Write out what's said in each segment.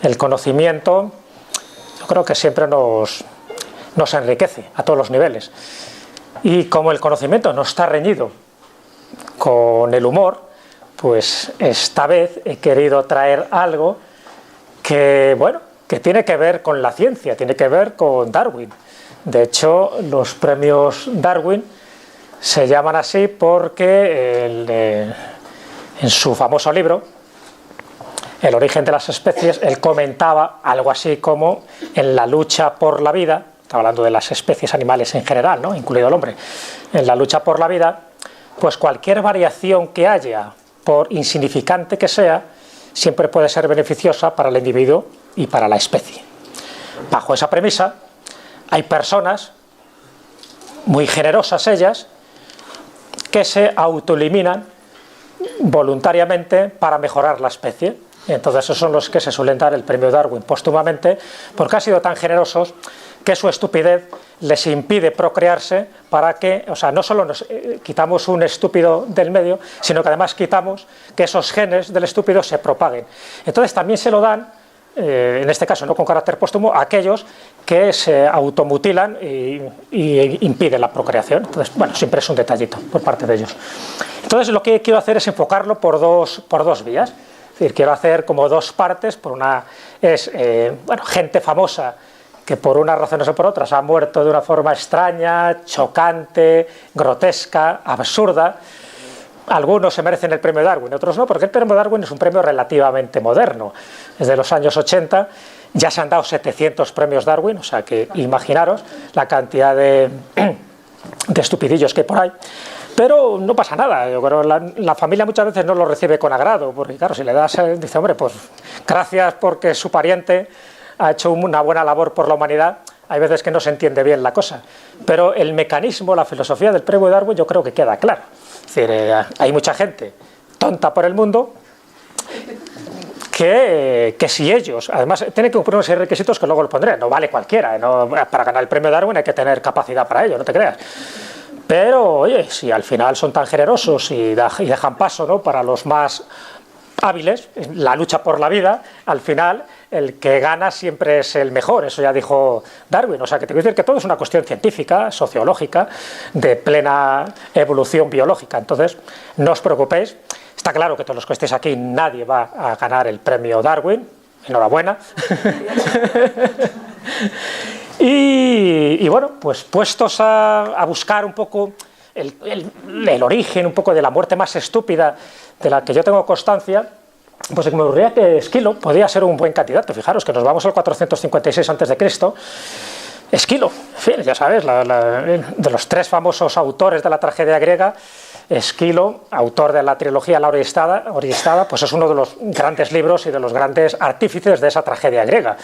El conocimiento, yo creo que siempre nos enriquece a todos los niveles. Y como el conocimiento no está reñido con el humor, pues esta vez he querido traer algo que, bueno, que tiene que ver con la ciencia, tiene que ver con Darwin. De hecho, los premios Darwin se llaman así porque en su famoso libro, El origen de las especies, él comentaba algo así como en la lucha por la vida, está hablando de las especies animales en general, ¿no?, incluido el hombre, en la lucha por la vida, pues cualquier variación que haya, por insignificante que sea, siempre puede ser beneficiosa para el individuo y para la especie. Bajo esa premisa, hay personas, muy generosas ellas, que se autoeliminan voluntariamente para mejorar la especie. Entonces esos son los que se suelen dar el premio Darwin póstumamente, porque han sido tan generosos que su estupidez les impide procrearse para que, o sea, no solo nos quitamos un estúpido del medio, sino que además quitamos que esos genes del estúpido se propaguen. Entonces también se lo dan, en este caso no con carácter póstumo, a aquellos que se automutilan y impiden la procreación. Entonces, bueno, siempre es un detallito por parte de ellos. Entonces lo que quiero hacer es enfocarlo por dos vías. Es decir, quiero hacer como dos partes. Por una es, bueno, gente famosa que por unas razones o por otras ha muerto de una forma extraña, chocante, grotesca, absurda. Algunos se merecen el premio Darwin, otros no, porque el premio Darwin es un premio relativamente moderno. Desde los años 80 ya se han dado 700 premios Darwin, o sea que imaginaros la cantidad de estupidillos que hay por ahí. Pero no pasa nada, yo creo la familia muchas veces no lo recibe con agrado, porque claro, si le das, dice, hombre, pues gracias porque su pariente ha hecho una buena labor por la humanidad. Hay veces que no se entiende bien la cosa, pero el mecanismo, la filosofía del premio Darwin yo creo que queda claro. Es decir, hay mucha gente tonta por el mundo que si ellos, además tienen que cumplir unos requisitos que luego los pondré, no vale cualquiera, no, para ganar el premio Darwin hay que tener capacidad para ello, no te creas. Pero, oye, si al final son tan generosos y dejan paso, ¿no?, para los más hábiles, en la lucha por la vida, al final el que gana siempre es el mejor, eso ya dijo Darwin. O sea, que te quiero decir que todo es una cuestión científica, sociológica, de plena evolución biológica. Entonces, no os preocupéis, está claro que todos los que estéis aquí, nadie va a ganar el premio Darwin, enhorabuena. Y bueno, pues puestos a buscar un poco el origen un poco de la muerte más estúpida de la que yo tengo constancia, pues me ocurría que Esquilo podía ser un buen candidato. Fijaros que nos vamos al 456 a.C. Esquilo, en fin, ya sabes, de los tres famosos autores de la tragedia griega, Esquilo, autor de la trilogía La Orgiestada, pues es uno de los grandes libros y de los grandes artífices de esa tragedia griega.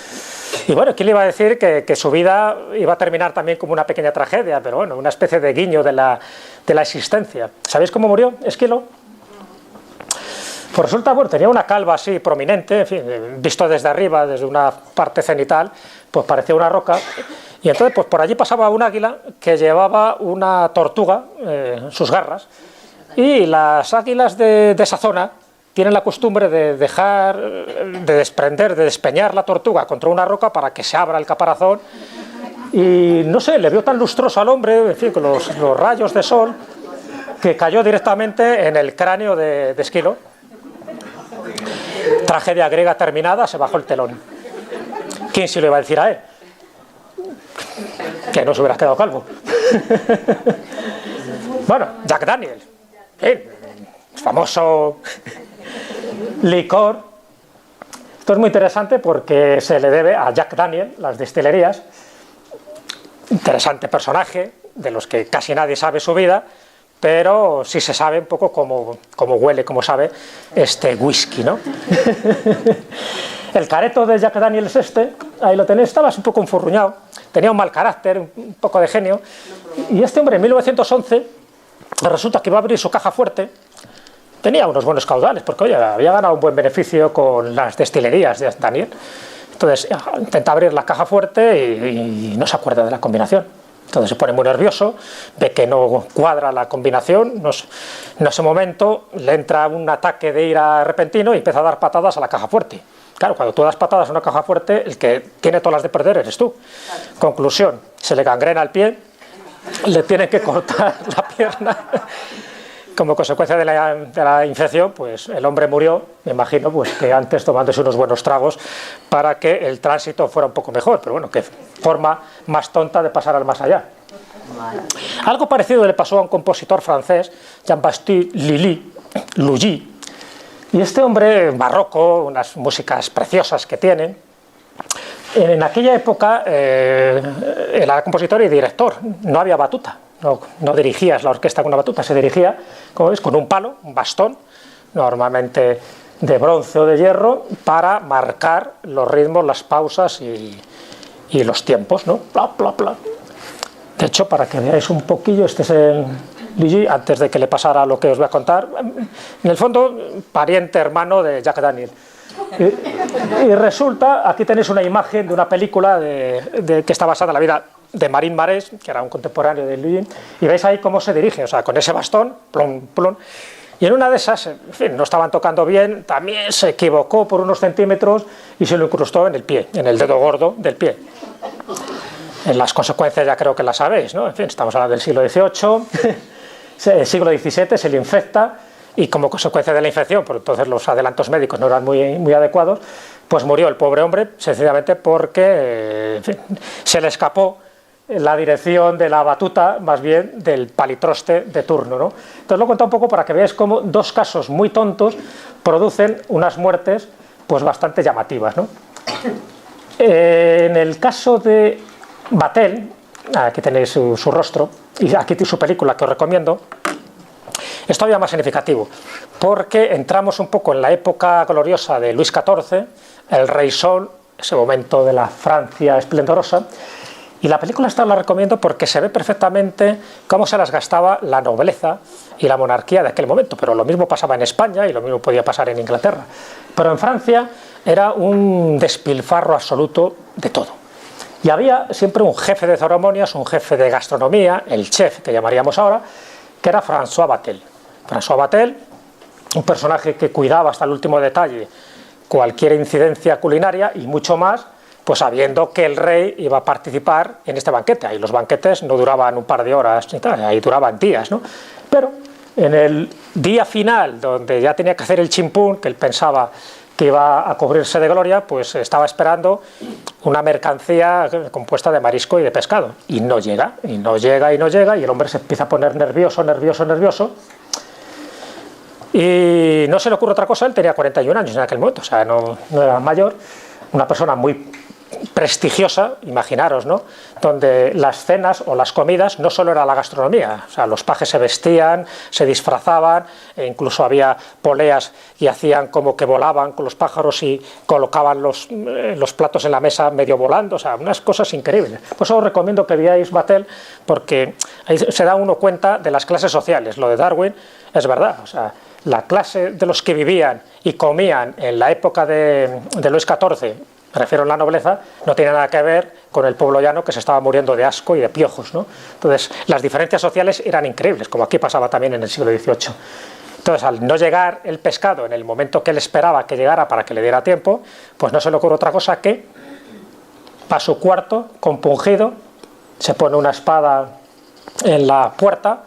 Y bueno, ¿quién le iba a decir que su vida iba a terminar también como una pequeña tragedia? Pero bueno, una especie de guiño de la existencia. ¿Sabéis cómo murió Esquilo? Pues resulta, bueno, tenía una calva así prominente, en fin, visto desde arriba, desde una parte cenital, pues parecía una roca. Y entonces, pues por allí pasaba un águila que llevaba una tortuga en sus garras. Y las águilas de esa zona tienen la costumbre de dejar, de desprender, de despeñar la tortuga contra una roca para que se abra el caparazón. Y no sé, le vio tan lustroso al hombre, en fin, con los rayos de sol, que cayó directamente en el cráneo de Esquilo. Tragedia griega terminada, se bajó el telón. ¿Quién se lo iba a decir a él? Que no se hubiera quedado calvo. Bueno, Jack Daniel, famoso licor. Esto es muy interesante porque se le debe a Jack Daniel, las destilerías. Interesante personaje, de los que casi nadie sabe su vida, pero sí se sabe un poco cómo huele, cómo sabe este whisky, ¿no? El careto de Jack Daniels ahí lo tenéis, estaba un poco enfurruñado, tenía un mal carácter, un poco de genio, y este hombre en 1911 resulta que iba a abrir su caja fuerte, tenía unos buenos caudales, porque oye, había ganado un buen beneficio con las destilerías de Daniel, entonces intenta abrir la caja fuerte y no se acuerda de la combinación. Entonces se pone muy nervioso, ve que no cuadra la combinación, en ese momento le entra un ataque de ira repentino y empieza a dar patadas a la caja fuerte. Claro, cuando tú das patadas a una caja fuerte, el que tiene todas las de perder eres tú. Conclusión, se le gangrena el pie, le tienen que cortar la pierna. Como consecuencia de la infección, pues el hombre murió, me imagino, pues que antes tomándose unos buenos tragos para que el tránsito fuera un poco mejor, pero bueno, qué forma más tonta de pasar al más allá. Algo parecido le pasó a un compositor francés, Jean-Baptiste Lully, y este hombre barroco, unas músicas preciosas que tiene. En aquella época era compositor y director, no había batuta. No dirigías la orquesta con una batuta, se dirigía, como ves, con un palo, un bastón, normalmente de bronce o de hierro, para marcar los ritmos, las pausas y los tiempos, ¿no? Bla, bla, bla. De hecho, para que veáis un poquillo, este es el Lully, antes de que le pasara lo que os voy a contar. En el fondo, pariente hermano de Jack Daniel. Y resulta, aquí tenéis una imagen de una película que está basada en la vida de Marín Marés, que era un contemporáneo de Lully, y veis ahí cómo se dirige, o sea, con ese bastón, plom, plom, y en una de esas, en fin, no estaban tocando bien, también se equivocó por unos centímetros y se lo incrustó en el pie, en el dedo gordo del pie. En las consecuencias ya creo que las sabéis, ¿no? En fin, estamos hablando del siglo XVIII, el siglo XVII se le infecta, y como consecuencia de la infección, por entonces los adelantos médicos no eran muy adecuados, pues murió el pobre hombre, sencillamente porque en fin, se le escapó la dirección de la batuta, más bien del palitroste de turno, ¿no? Entonces lo he contado un poco para que veáis cómo dos casos muy tontos producen unas muertes pues bastante llamativas, ¿no? En el caso de Vatel, aquí tenéis su rostro, y aquí su película que os recomiendo, es todavía más significativo, porque entramos un poco en la época gloriosa de Luis XIV, el Rey Sol, ese momento de la Francia esplendorosa. Y la película esta la recomiendo porque se ve perfectamente cómo se las gastaba la nobleza y la monarquía de aquel momento, pero lo mismo pasaba en España y lo mismo podía pasar en Inglaterra. Pero en Francia era un despilfarro absoluto de todo. Y había siempre un jefe de ceremonias, un jefe de gastronomía, el chef que llamaríamos ahora, que era François Vatel. François Vatel, un personaje que cuidaba hasta el último detalle cualquier incidencia culinaria y mucho más, pues sabiendo que el rey iba a participar en este banquete. Ahí los banquetes no duraban un par de horas, ni tal, ahí duraban días, ¿no? Pero en el día final, donde ya tenía que hacer el chimpún, que él pensaba que iba a cubrirse de gloria, pues estaba esperando una mercancía compuesta de marisco y de pescado. Y no llega, y no llega, y no llega, y el hombre se empieza a poner nervioso, nervioso, nervioso. Y no se le ocurre otra cosa, él tenía 41 años en aquel momento, o sea, no era mayor, una persona muy prestigiosa, imaginaros, ¿no? Donde las cenas o las comidas no solo era la gastronomía, o sea, los pajes se vestían, se disfrazaban, e incluso había poleas y hacían como que volaban con los pájaros y colocaban los platos en la mesa medio volando, o sea, unas cosas increíbles. Por eso os recomiendo que veáis Vatel, porque ahí se da uno cuenta de las clases sociales. Lo de Darwin es verdad, o sea, la clase de los que vivían y comían en la época de Luis XIV, me refiero a la nobleza, no tiene nada que ver con el pueblo llano que se estaba muriendo de asco y de piojos, ¿no? Entonces, las diferencias sociales eran increíbles, como aquí pasaba también en el siglo XVIII. Entonces, al no llegar el pescado en el momento que él esperaba que llegara para que le diera tiempo, pues no se le ocurre otra cosa que, para su cuarto, compungido, se pone una espada en la puerta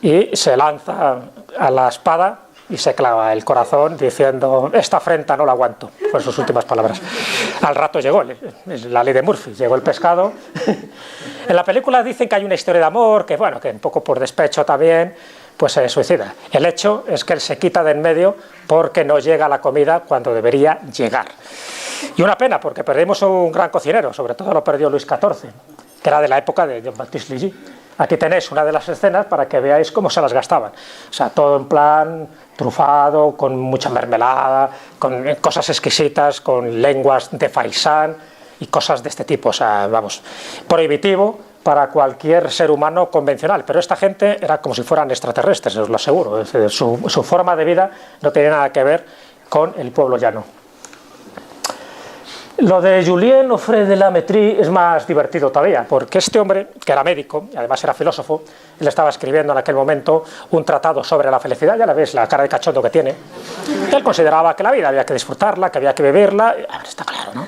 y se lanza a la espada y se clava el corazón diciendo: esta afrenta no la aguanto. Fueron sus últimas palabras. Al rato llegó, la ley de Murphy, llegó el pescado. En la película dicen que hay una historia de amor, que bueno, que un poco por despecho también, pues se suicida. El hecho es que él se quita de en medio porque no llega la comida cuando debería llegar. Y una pena, porque perdimos un gran cocinero, sobre todo lo perdió Luis XIV, que era de la época de Jean-Baptiste Lully. Aquí tenéis una de las escenas para que veáis cómo se las gastaban. O sea, todo en plan trufado, con mucha mermelada, con cosas exquisitas, con lenguas de faisán y cosas de este tipo. O sea, vamos, prohibitivo para cualquier ser humano convencional. Pero esta gente era como si fueran extraterrestres, os lo aseguro. Es decir, su forma de vida no tenía nada que ver con el pueblo llano. Lo de Julien Offray de la Métrie es más divertido todavía, porque este hombre, que era médico y además era filósofo, él estaba escribiendo en aquel momento un tratado sobre la felicidad, ya la ves la cara de cachondo que tiene. Él consideraba que la vida había que disfrutarla, que había que vivirla, está claro, ¿no?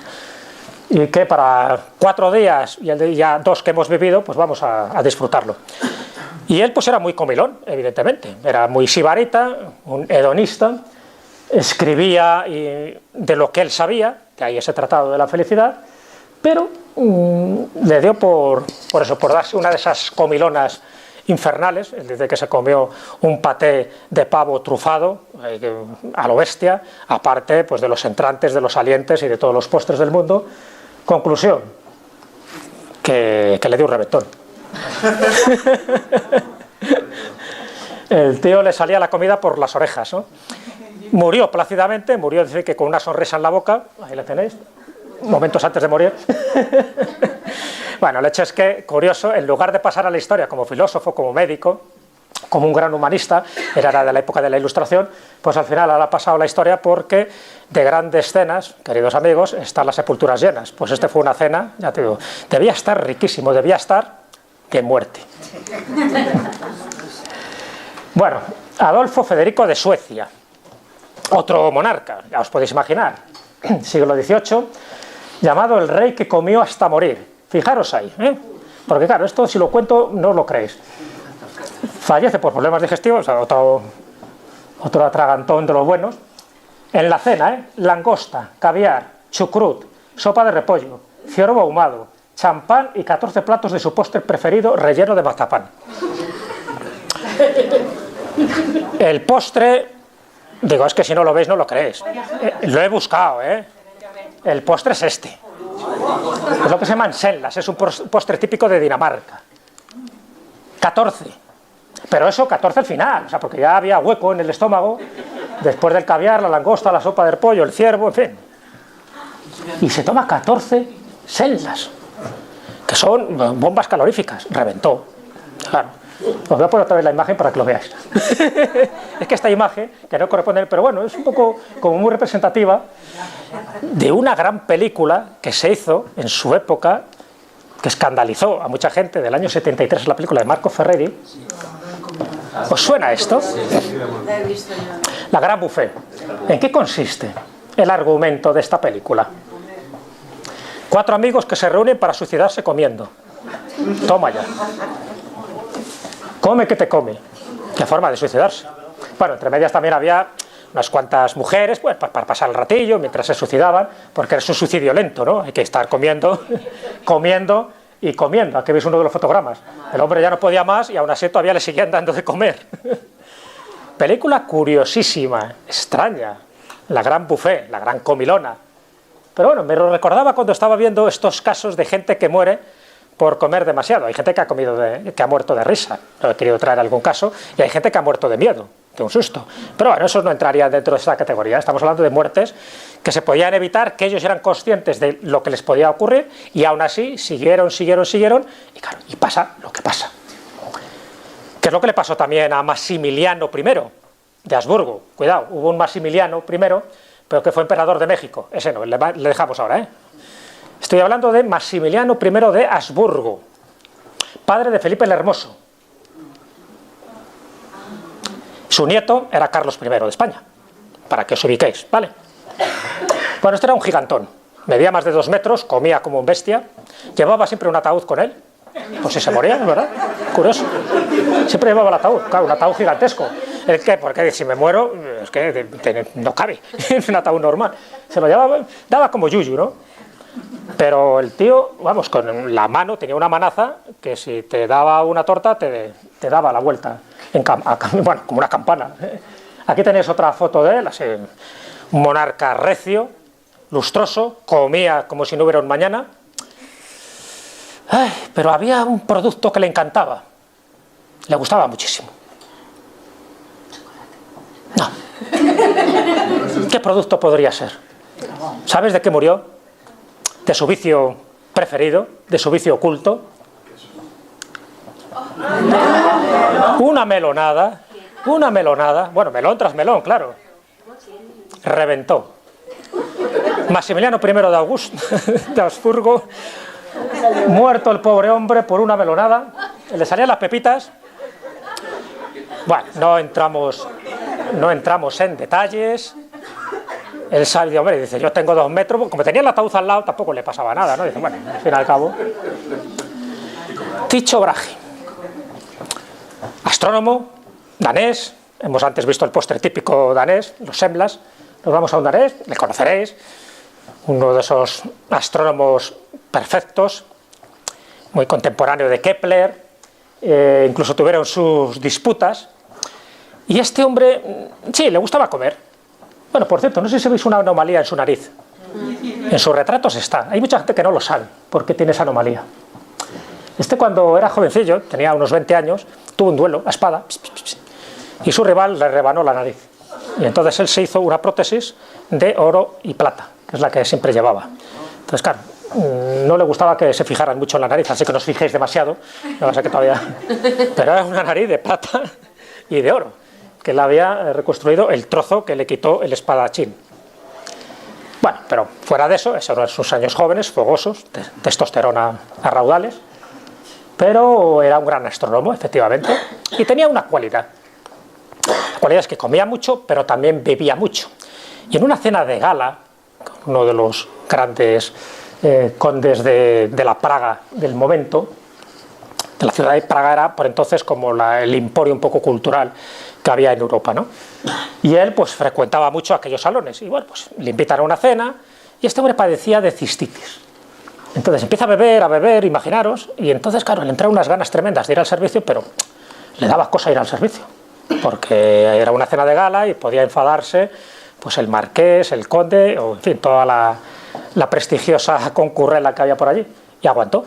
Y que para 4 días y ya 2 que hemos vivido, pues vamos a disfrutarlo. Y él pues era muy comilón, evidentemente, era muy sibarita, un hedonista, escribía de lo que él sabía, que hay ese tratado de la felicidad, pero le dio por darse una de esas comilonas infernales, desde que se comió un paté de pavo trufado a lo bestia, aparte pues de los entrantes, de los salientes y de todos los postres del mundo. Conclusión, que le dio un reventón. El tío le salía la comida por las orejas, ¿no? Murió plácidamente, murió decir que con una sonrisa en la boca, ahí la tenéis, momentos antes de morir. Bueno, el hecho es que, curioso, en lugar de pasar a la historia como filósofo, como médico, como un gran humanista, era de la época de la Ilustración, pues al final ha pasado la historia porque de grandes cenas, queridos amigos, están las sepulturas llenas. Pues este fue una cena, ya te digo, debía estar riquísimo, debía estar de muerte. Bueno, Adolfo Federico de Suecia, otro monarca, ya os podéis imaginar, siglo XVIII, llamado el rey que comió hasta morir. Fijaros ahí, porque claro, esto si lo cuento no os lo creéis. Fallece por problemas digestivos, otro atragantón de los buenos. En la cena, langosta, caviar, chucrut, sopa de repollo, ciervo ahumado, champán y 14 platos de su postre preferido relleno de mazapán. El postre, digo, es que si no lo veis no lo creéis. Lo he buscado, El postre es este. Es lo que se llaman senlas, es un postre típico de Dinamarca. 14. Pero eso, 14 al final, o sea, porque ya había hueco en el estómago, después del caviar, la langosta, la sopa de pollo, el ciervo, en fin. Y se toma 14 senlas, que son bombas caloríficas, reventó. Claro. Os voy a poner otra vez la imagen para que lo veáis. Es que esta imagen, que no corresponde, pero bueno, es un poco como muy representativa de una gran película que se hizo en su época, que escandalizó a mucha gente, del año 73, es la película de Marco Ferreri. ¿Os suena esto? La Gran Buffet. ¿En qué consiste el argumento de esta película? 4 amigos que se reúnen para suicidarse comiendo. Toma ya. Come que te come. Qué forma de suicidarse. Bueno, entre medias también había unas cuantas mujeres, pues para pasar el ratillo mientras se suicidaban, porque es un suicidio lento, ¿no? Hay que estar comiendo, comiendo y comiendo. Aquí veis uno de los fotogramas. El hombre ya no podía más y aún así todavía le seguían dando de comer. Película curiosísima, extraña. La Gran Buffet, la gran comilona. Pero bueno, me lo recordaba cuando estaba viendo estos casos de gente que muere por comer demasiado. Hay gente que ha muerto de risa, no he querido traer algún caso, y hay gente que ha muerto de miedo, de un susto. Pero bueno, eso no entraría dentro de esta categoría. Estamos hablando de muertes que se podían evitar, que ellos eran conscientes de lo que les podía ocurrir, y aún así siguieron, y claro, y pasa lo que pasa. ¿Qué es lo que le pasó también a Maximiliano I de Habsburgo? Cuidado, hubo un Maximiliano I, pero que fue emperador de México. Ese no, le dejamos ahora, Estoy hablando de Maximiliano I de Habsburgo, padre de Felipe el Hermoso. Su nieto era Carlos I de España, para que os ubiquéis, ¿vale? Bueno, este era un gigantón, medía más de 2 metros, comía como un bestia, llevaba siempre un ataúd con él, pues si se moría, ¿verdad? Curioso. Siempre llevaba el ataúd, claro, un ataúd gigantesco. ¿El qué? Porque si me muero, es que no cabe, es un ataúd normal. Se lo llevaba, daba como yuyu, ¿no? Pero el tío, vamos, con la mano, tenía una manaza que si te daba una torta te daba la vuelta, bueno, como una campana. Aquí tenéis otra foto de él, así, un monarca recio, lustroso, comía como si no hubiera un mañana. Ay, pero había un producto que le encantaba, le gustaba muchísimo. No. ¿Qué producto podría ser? ¿Sabes de qué murió? De su vicio preferido, de su vicio oculto. Una melonada, bueno, melón tras melón, claro. Reventó. Maximiliano I de de Habsburgo, muerto el pobre hombre por una melonada, le salían las pepitas. Bueno, no entramos en detalles. Él sabe, hombre, dice, yo tengo 2 metros, como tenía el ataúd al lado, tampoco le pasaba nada, ¿no? Dice, bueno, al fin y al cabo. Tycho Brahe, astrónomo, danés, hemos antes visto el póster típico danés, los Semblas, nos vamos a un danés, le conoceréis, uno de esos astrónomos perfectos, muy contemporáneo de Kepler, incluso tuvieron sus disputas, y este hombre, sí, le gustaba comer. Bueno, por cierto, no sé si veis una anomalía en su nariz. En sus retratos está. Hay mucha gente que no lo sabe por qué tiene esa anomalía. Este, cuando era jovencillo, tenía unos 20 años, tuvo un duelo a espada y su rival le rebanó la nariz. Y entonces él se hizo una prótesis de oro y plata, que es la que siempre llevaba. Entonces, claro, no le gustaba que se fijaran mucho en la nariz, así que no os fijéis demasiado, no pasa que todavía... Pero era una nariz de plata y de oro, que le había reconstruido el trozo que le quitó el espadachín. Bueno, pero fuera de eso, esos eran sus años jóvenes, fogosos, testosterona a raudales, pero era un gran astrónomo, efectivamente, y tenía una cualidad. La cualidad es que comía mucho, pero también bebía mucho. Y en una cena de gala, uno de los grandes condes de la Praga del momento, de la ciudad de Praga, era por entonces como el emporio un poco cultural que había en Europa, ¿no? Y él pues frecuentaba mucho aquellos salones, y bueno, pues le invitan a una cena, y este hombre padecía de cistitis. Entonces empieza a beber, imaginaros, y entonces, claro, le entraron unas ganas tremendas de ir al servicio, pero le daba cosa ir al servicio, porque era una cena de gala y podía enfadarse pues el marqués, el conde, o en fin, toda la prestigiosa concurrela que había por allí. Y aguantó.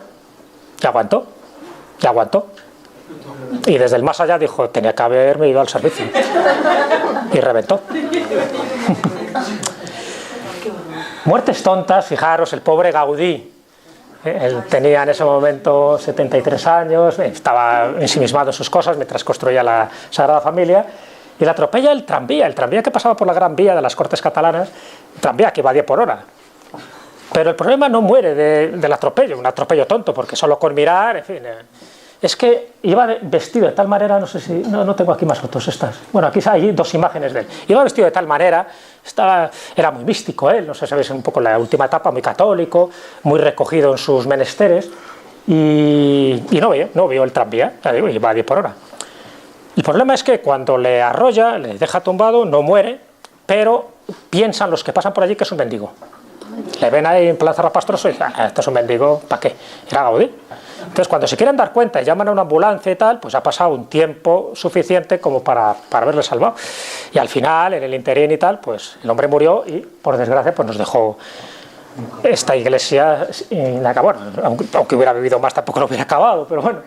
Y desde el más allá dijo, tenía que haberme ido al servicio. Y reventó. Muertes tontas, fijaros, el pobre Gaudí. Él tenía en ese momento 73 años, estaba ensimismado en sus cosas mientras construía la Sagrada Familia, y le atropella el tranvía que pasaba por la Gran Vía de las Cortes catalanas, el tranvía que iba a 10 por hora. Pero el problema no muere del atropello, un atropello tonto, porque solo con mirar, en fin, es que iba vestido de tal manera, no sé si, no tengo aquí más fotos estas, bueno, aquí hay 2 imágenes de él, iba vestido de tal manera, era muy místico él, no sé si sabéis un poco la última etapa, muy católico, muy recogido en sus menesteres, y no vio el tranvía, iba a 10 por hora. El problema es que cuando le arrolla, le deja tumbado, no muere, pero piensan los que pasan por allí que es un mendigo. Le ven ahí en plan zarrapastroso y dicen, esto es un mendigo, ¿para qué? Era Gaudí. Entonces, cuando se quieren dar cuenta y llaman a una ambulancia y tal, pues ha pasado un tiempo suficiente como para haberle salvado. Y al final, en el interín y tal, pues el hombre murió y, por desgracia, pues nos dejó esta iglesia inacabada. Bueno, aunque hubiera vivido más, tampoco lo hubiera acabado, pero bueno,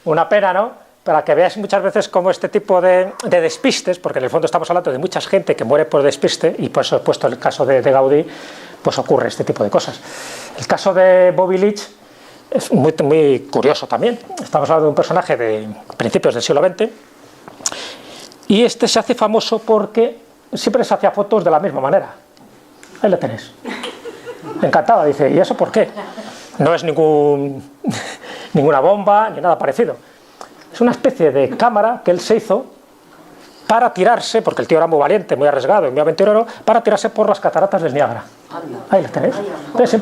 una pena, ¿no? Para que veáis muchas veces cómo este tipo de despistes, porque en el fondo estamos hablando de mucha gente que muere por despiste, y por eso he puesto el caso de Gaudí, pues ocurre este tipo de cosas. El caso de Bobby Leach es muy curioso también. Estamos hablando de un personaje de principios del siglo XX, y este se hace famoso porque siempre se hacía fotos de la misma manera. Ahí lo tenéis. Me encantaba, dice, ¿y eso por qué? No es ninguna bomba ni nada parecido. Es una especie de cámara que él se hizo para tirarse, porque el tío era muy valiente, muy arriesgado y muy aventurero, para tirarse por las cataratas del Niágara. Ahí lo tenéis. Entonces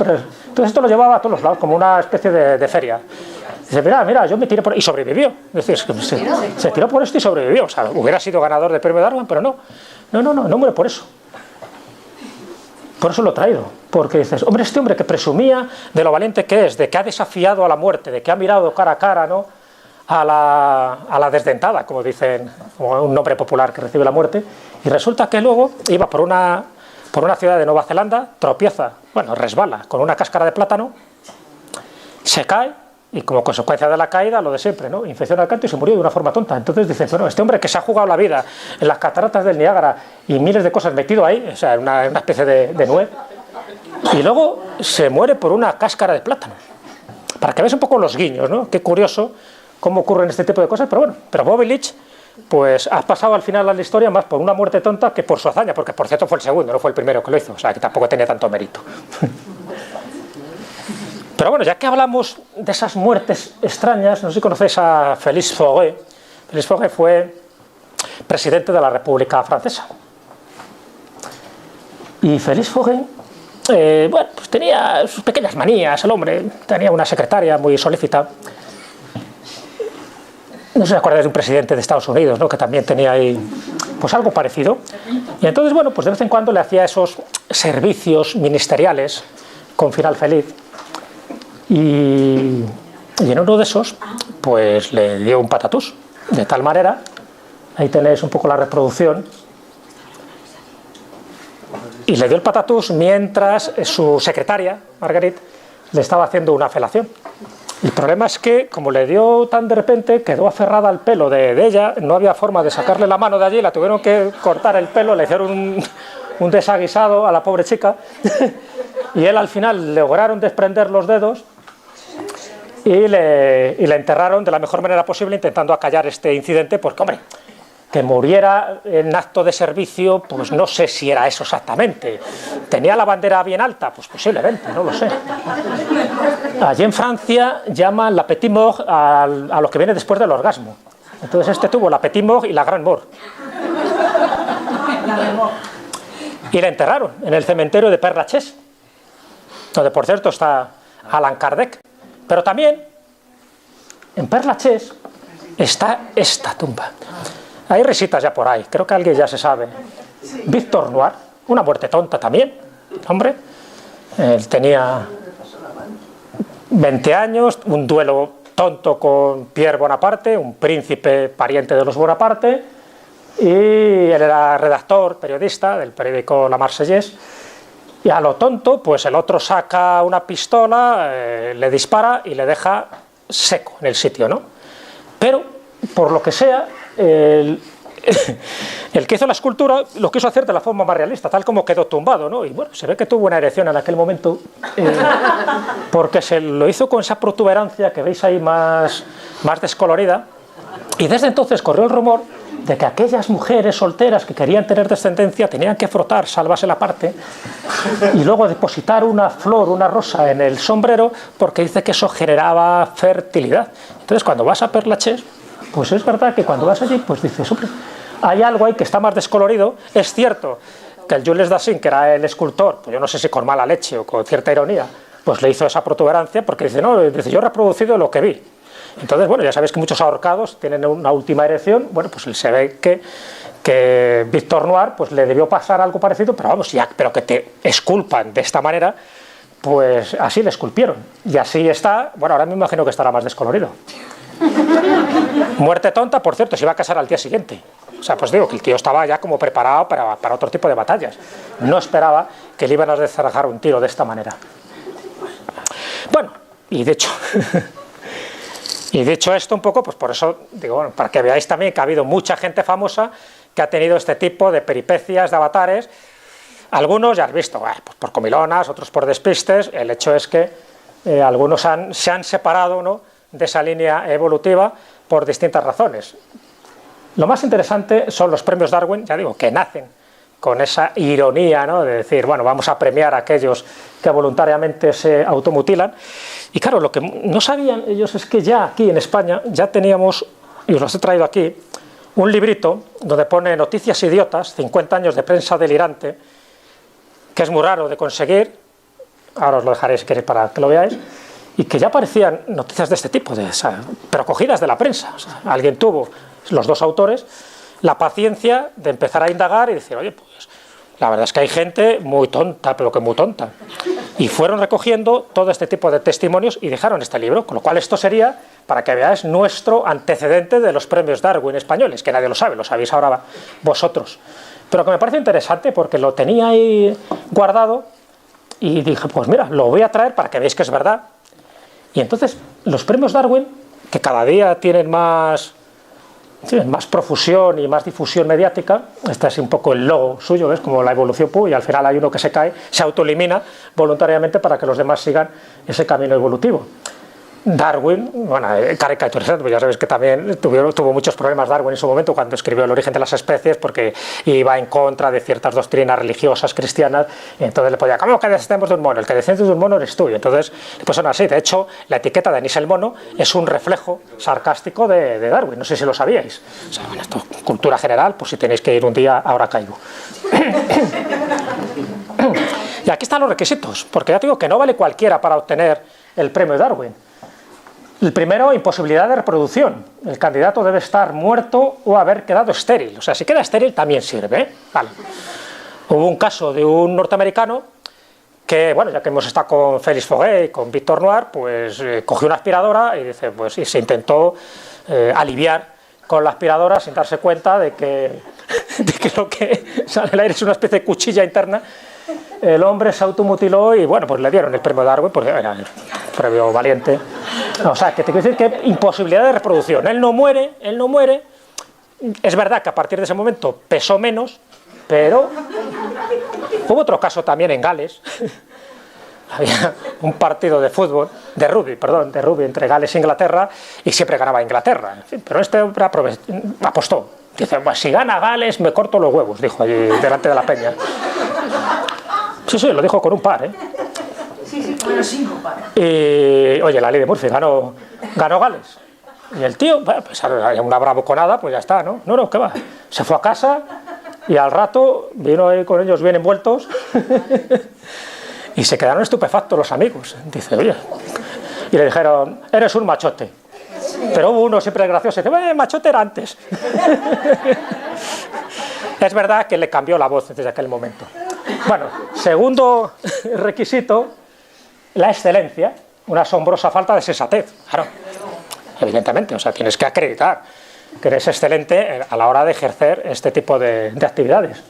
esto lo llevaba a todos los lados, como una especie de feria. Dice, mira, yo me tiré por... Y sobrevivió. Es decir, se tiró por esto y sobrevivió. O sea, hubiera sido ganador del premio Darwin, pero no muere por eso. Por eso lo he traído. Porque dices, hombre, este hombre que presumía de lo valiente que es, de que ha desafiado a la muerte, de que ha mirado cara a cara, ¿no?, a la desdentada, como dicen, como un nombre popular que recibe la muerte, y resulta que luego iba por una ciudad de Nueva Zelanda, tropieza, resbala con una cáscara de plátano, se cae, y como consecuencia de la caída, lo de siempre, ¿no?, infección al canto, y se murió de una forma tonta. Entonces dicen, bueno, este hombre que se ha jugado la vida en las cataratas del Niágara y miles de cosas metido ahí, o sea, una especie de nuez, y luego se muere por una cáscara de plátano. Para que veáis un poco los guiños, ¿no? Qué curioso cómo ocurren este tipo de cosas, pero Bobby Leach pues ha pasado al final a la historia más por una muerte tonta que por su hazaña, porque por cierto fue el segundo, no fue el primero que lo hizo, o sea que tampoco tenía tanto mérito. Pero bueno, ya que hablamos de esas muertes extrañas, no sé si conocéis a Félix Fauré. Félix Fauré fue presidente de la República Francesa. Y Félix Fauré, bueno, pues tenía sus pequeñas manías, el hombre tenía una secretaria muy solícita. No sé si os acordáis de un presidente de Estados Unidos, ¿no?, que también tenía ahí pues algo parecido. Y entonces, bueno, pues de vez en cuando le hacía esos servicios ministeriales con final feliz. Y en uno de esos, pues le dio un patatús, de tal manera, ahí tenéis un poco la reproducción, y le dio el patatús mientras su secretaria, Marguerite, le estaba haciendo una felación. El problema es que, como le dio tan de repente, quedó aferrada al pelo de ella, no había forma de sacarle la mano de allí, la tuvieron que cortar el pelo, le hicieron un desaguisado a la pobre chica, y él al final lograron desprender los dedos, y le enterraron de la mejor manera posible, intentando acallar este incidente, porque, hombre, que muriera en acto de servicio, pues no sé si era eso exactamente. ¿Tenía la bandera bien alta? Pues posiblemente, no lo sé. Allí en Francia llaman la petite mort a lo que viene después del orgasmo. Entonces este tuvo la petite mort y la grande mort. Y la enterraron en el cementerio de Père Lachaise, donde por cierto está Allan Kardec. Pero también en Père Lachaise está esta tumba. Hay risitas ya por ahí, creo que alguien ya se sabe. Victor Noir, una muerte tonta también, hombre. Él tenía 20 años, un duelo tonto con Pierre Bonaparte, un príncipe pariente de los Bonaparte, y él era redactor, periodista del periódico La Marseillaise. Y a lo tonto, pues el otro saca una pistola, le dispara y le deja seco en el sitio, ¿no? Pero, por lo que sea, el que hizo la escultura lo quiso hacer de la forma más realista, tal como quedó tumbado, ¿no? Y bueno, se ve que tuvo una erección en aquel momento, porque se lo hizo con esa protuberancia que veis ahí más descolorida. Y desde entonces corrió el rumor de que aquellas mujeres solteras que querían tener descendencia tenían que frotar, salvarse la parte, y luego depositar una flor, una rosa en el sombrero, porque dice que eso generaba fertilidad. Entonces cuando vas a Père Lachaise, pues es verdad que cuando vas allí, pues dices, hombre, hay algo ahí que está más descolorido. Es cierto que el Jules Dassin, que era el escultor, pues yo no sé si con mala leche o con cierta ironía, pues le hizo esa protuberancia, porque dice, no, dice, yo he reproducido lo que vi. Entonces, bueno, ya sabéis que muchos ahorcados tienen una última erección. Bueno, pues se ve que Victor Noir pues le debió pasar algo parecido, pero vamos, ya, pero que te esculpan de esta manera, pues así le esculpieron. Y así está, bueno, ahora me imagino que estará más descolorido. Muerte tonta, por cierto, se iba a casar al día siguiente. O sea, pues digo que el tío estaba ya como preparado para otro tipo de batallas. No esperaba que le iban a descerrajar un tiro de esta manera. Bueno, y de hecho... Y dicho esto un poco, pues por eso digo, bueno, para que veáis también que ha habido mucha gente famosa que ha tenido este tipo de peripecias, de avatares. Algunos ya has visto, pues por comilonas, otros por despistes. El hecho es que algunos se han separado, ¿no?, de esa línea evolutiva por distintas razones. Lo más interesante son los premios Darwin, ya digo, que nacen con esa ironía, ¿no?, de decir, bueno, vamos a premiar a aquellos que voluntariamente se automutilan. Y claro, lo que no sabían ellos es que ya aquí en España ya teníamos, y os los he traído aquí, un librito donde pone noticias idiotas, 50 años de prensa delirante, que es muy raro de conseguir, ahora os lo dejaré si queréis para que lo veáis, y que ya aparecían noticias de este tipo, pero cogidas de la prensa. O sea, alguien tuvo, los dos autores, la paciencia de empezar a indagar y decir, oye, pues la verdad es que hay gente muy tonta, pero que muy tonta. Y fueron recogiendo todo este tipo de testimonios y dejaron este libro, con lo cual esto sería, para que veáis, nuestro antecedente de los premios Darwin españoles, que nadie lo sabe, lo sabéis ahora vosotros. Pero que me parece interesante porque lo tenía ahí guardado y dije, pues mira, lo voy a traer para que veáis que es verdad. Y entonces los premios Darwin, que cada día tienen más profusión y más difusión mediática, este es un poco el logo suyo, ¿ves? Como la evolución y al final hay uno que se cae, se autoelimina voluntariamente para que los demás sigan ese camino evolutivo. Darwin, bueno, caricaturizando, pues ya sabéis que también tuvo muchos problemas Darwin en su momento cuando escribió El origen de las especies, porque iba en contra de ciertas doctrinas religiosas cristianas, y entonces le podía, ¿cómo que descendemos de un mono? El que desciende de un mono eres tú. Y entonces, pues son así. De hecho, la etiqueta de Anís el mono es un reflejo sarcástico de Darwin, no sé si lo sabíais. O sea, bueno, esto es cultura general, pues si tenéis que ir un día, ahora caigo. Y aquí están los requisitos, porque ya te digo que no vale cualquiera para obtener el premio Darwin. El primero, imposibilidad de reproducción. El candidato debe estar muerto o haber quedado estéril. O sea, si queda estéril también sirve, ¿eh? Vale. Hubo un caso de un norteamericano que, bueno, ya que hemos estado con Félix Foguet y con Victor Noir, pues cogió una aspiradora y, dice, pues, y se intentó aliviar con la aspiradora sin darse cuenta de que lo que sale al aire es una especie de cuchilla interna. El hombre se automutiló y, bueno, pues le dieron el premio Darwin porque era el premio valiente. O sea, que te quiero decir que imposibilidad de reproducción. Él no muere. Es verdad que a partir de ese momento pesó menos, pero hubo otro caso también en Gales. Había un partido de fútbol, de rugby entre Gales e Inglaterra, y siempre ganaba Inglaterra. En fin, pero este hombre apostó. Dice, pues si gana Gales me corto los huevos, dijo allí delante de la peña. Sí, lo dijo con un par, ¿eh? Sí, bueno, 5 pares. Y, oye, la ley de Murphy ganó Gales. Y el tío, bueno, pues había una bravuconada, pues ya está, ¿no? No, ¿qué va? Se fue a casa y al rato vino ahí con ellos bien envueltos y se quedaron estupefactos los amigos. Dice, oye, y le dijeron, eres un machote. Pero hubo uno siempre gracioso, dice, machote era antes. Es verdad que le cambió la voz desde aquel momento. Bueno, segundo requisito, la excelencia, una asombrosa falta de sensatez, claro, evidentemente, o sea, tienes que acreditar que eres excelente a la hora de ejercer este tipo de actividades.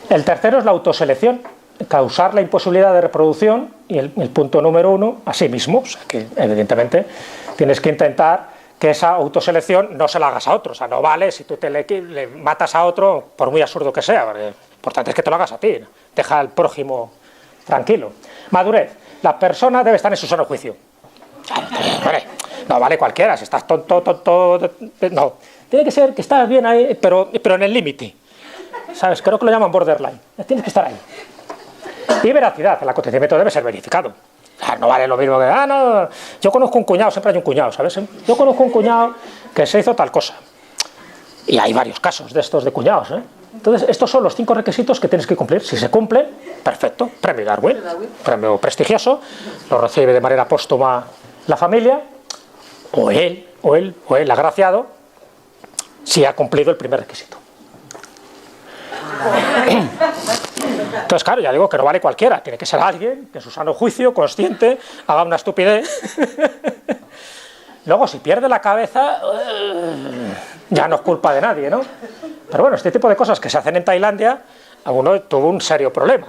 El tercero es la autoselección, causar la imposibilidad de reproducción, y el punto número 1, así mismo, o sea, que evidentemente tienes que intentar que esa autoselección no se la hagas a otro, o sea, no vale si tú le matas a otro, por muy absurdo que sea, porque lo importante es que te lo hagas a ti, ¿no? Deja al prójimo tranquilo. Madurez, la persona debe estar en su sano juicio. No vale cualquiera, si estás tonto, no, tiene que ser que estás bien ahí, pero en el límite, ¿sabes? Creo que lo llaman borderline, tienes que estar ahí. Y veracidad, el acontecimiento debe ser verificado. No vale lo mismo que, no, yo conozco un cuñado, siempre hay un cuñado, ¿sabes? Yo conozco un cuñado que se hizo tal cosa. Y hay varios casos de estos de cuñados, ¿eh? Entonces, estos son los 5 requisitos que tienes que cumplir. Si se cumple, perfecto, premio Darwin, premio prestigioso, lo recibe de manera póstuma la familia, o el agraciado, si ha cumplido el primer requisito. Entonces, claro, ya digo que no vale cualquiera, tiene que ser alguien que en su sano juicio, consciente, haga una estupidez. Luego, si pierde la cabeza, ya no es culpa de nadie, ¿no? Pero bueno, este tipo de cosas que se hacen en Tailandia, alguno tuvo un serio problema,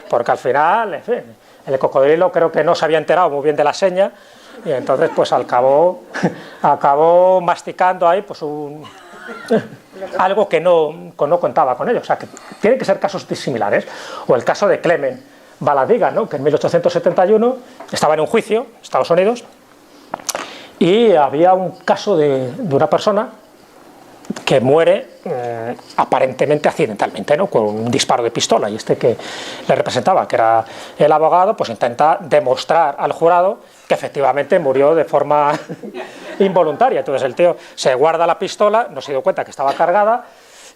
porque al final, en fin, el cocodrilo creo que no se había enterado muy bien de la seña, y entonces pues acabó masticando ahí pues algo que no contaba con ello. O sea, que tienen que ser casos similares. O el caso de Clement Valadigan, ¿no? Que en 1871 estaba en un juicio en Estados Unidos y había un caso de una persona que muere aparentemente accidentalmente, ¿no? Con un disparo de pistola, y este que le representaba, que era el abogado, pues intenta demostrar al jurado que efectivamente murió de forma involuntaria. Entonces el tío se guarda la pistola, no se dio cuenta que estaba cargada,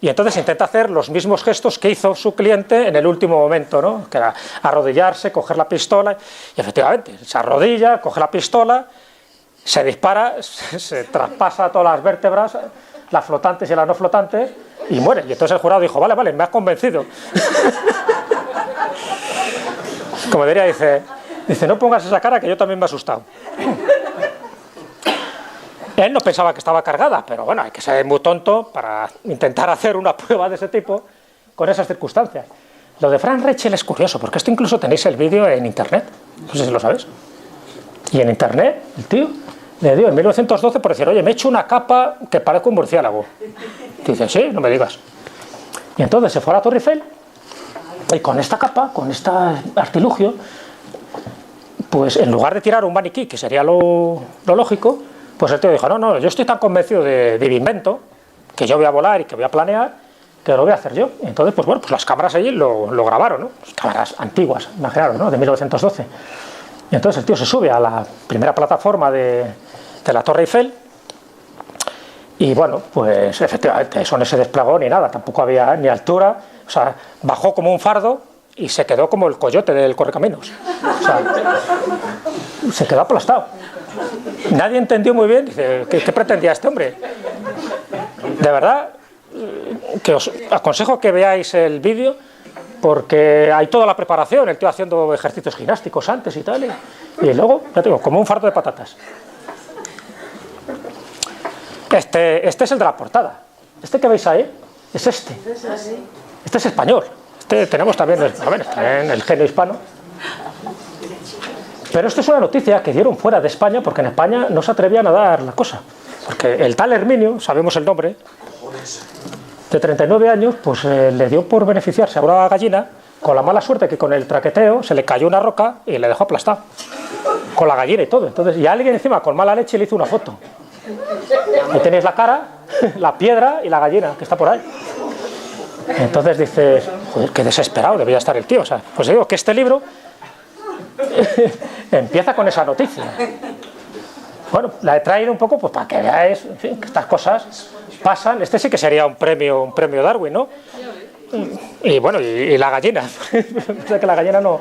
y entonces intenta hacer los mismos gestos que hizo su cliente en el último momento, ¿no? Que era arrodillarse, coger la pistola, y efectivamente se arrodilla, coge la pistola, se dispara, se traspasa todas las vértebras, las flotantes y las no flotantes, y muere. Y entonces el jurado dijo, vale, me has convencido. Como diría, dice, no pongas esa cara que yo también me he asustado. Él no pensaba que estaba cargada, pero bueno, hay que ser muy tonto para intentar hacer una prueba de ese tipo con esas circunstancias. Lo de Frank Rachel es curioso, porque esto incluso tenéis el vídeo en internet, no sé si lo sabéis. Y en internet, el tío le dio en 1912 por decir, oye, me he hecho una capa que parezco un murciélago. Dice, sí, no me digas. Y entonces se fue a la Torre Eiffel y con esta capa, con este artilugio, pues en lugar de tirar un maniquí, que sería lo lógico, pues el tío dijo, no, yo estoy tan convencido de mi invento, que yo voy a volar y que voy a planear, que lo voy a hacer yo. Y entonces, pues bueno, pues las cámaras allí lo grabaron, ¿no? Pues cámaras antiguas, imaginaros, ¿no? De 1912. Y entonces el tío se sube a la primera plataforma de la Torre Eiffel y bueno, pues efectivamente eso no se desplegó ni nada, tampoco había ni altura, o sea, bajó como un fardo y se quedó como el coyote del correcaminos. O sea, se quedó aplastado. Nadie entendió muy bien, dice, ¿qué pretendía este hombre? De verdad, que os aconsejo que veáis el vídeo, porque hay toda la preparación, el tío haciendo ejercicios gimnásticos antes y tal, y luego, ya te digo, como un fardo de patatas. Este es el de la portada. Este que veis ahí es este. Este es español. Este tenemos también, en el Genio Hispano. Pero esto es una noticia que dieron fuera de España, porque en España no se atrevían a dar la cosa. Porque el tal Herminio, sabemos el nombre, de 39 años, pues le dio por beneficiarse a una gallina, con la mala suerte que con el traqueteo se le cayó una roca y le dejó aplastado. Con la gallina y todo. Entonces, y alguien encima con mala leche le hizo una foto. Ahí tenéis la cara, la piedra y la gallina que está por ahí. Entonces dices, joder, qué desesperado debía estar el tío. O sea, pues digo que este libro empieza con esa noticia. Bueno, la he traído un poco pues para que veáis, en fin, que estas cosas pasan. Este sí que sería un premio Darwin, ¿no? Y bueno, y la gallina. Que la gallina no.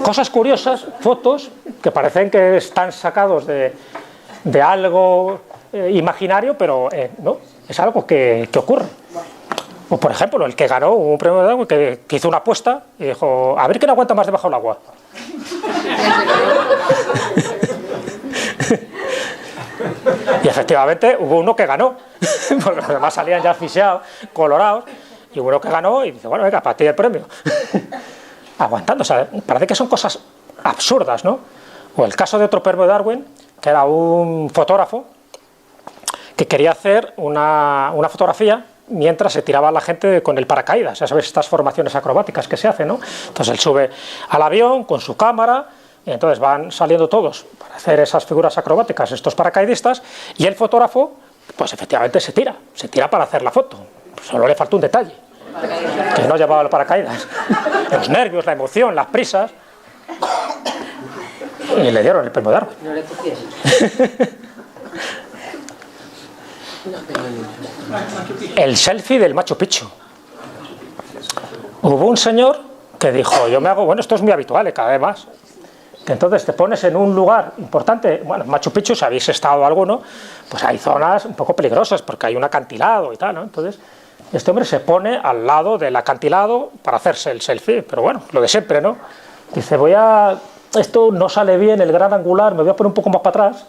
Cosas curiosas, fotos que parecen que están sacados de algo imaginario, pero no, es algo que ocurre. O por ejemplo, el que ganó un premio de agua, que hizo una apuesta y dijo, a ver quién aguanta más debajo del agua. Y efectivamente hubo uno que ganó, porque los demás salían ya asfixiados, colorados, y hubo uno que ganó y dice, bueno, venga, para ti el premio. Aguantando, o sea, parece que son cosas absurdas, ¿no? O el caso de otro premio de Darwin, que era un fotógrafo que quería hacer una fotografía mientras se tiraba la gente con el paracaídas, ya sabes, estas formaciones acrobáticas que se hacen, ¿no? Entonces él sube al avión con su cámara y entonces van saliendo todos para hacer esas figuras acrobáticas, estos paracaidistas, y el fotógrafo, pues efectivamente se tira para hacer la foto. Solo le faltó un detalle, que no llevaba el paracaídas. Los nervios, la emoción, las prisas, y le dieron el premio Darwin. No le cogies. El selfie del Machu Picchu. Hubo un señor que dijo, yo me hago, bueno, esto es muy habitual, cada vez más, que entonces te pones en un lugar importante, bueno, en Machu Picchu, si habéis estado alguno, pues hay zonas un poco peligrosas, porque hay un acantilado y tal, ¿no? Entonces, este hombre se pone al lado del acantilado para hacerse el selfie, pero bueno, lo de siempre, ¿no? Dice, esto no sale bien, el gran angular, me voy a poner un poco más para atrás.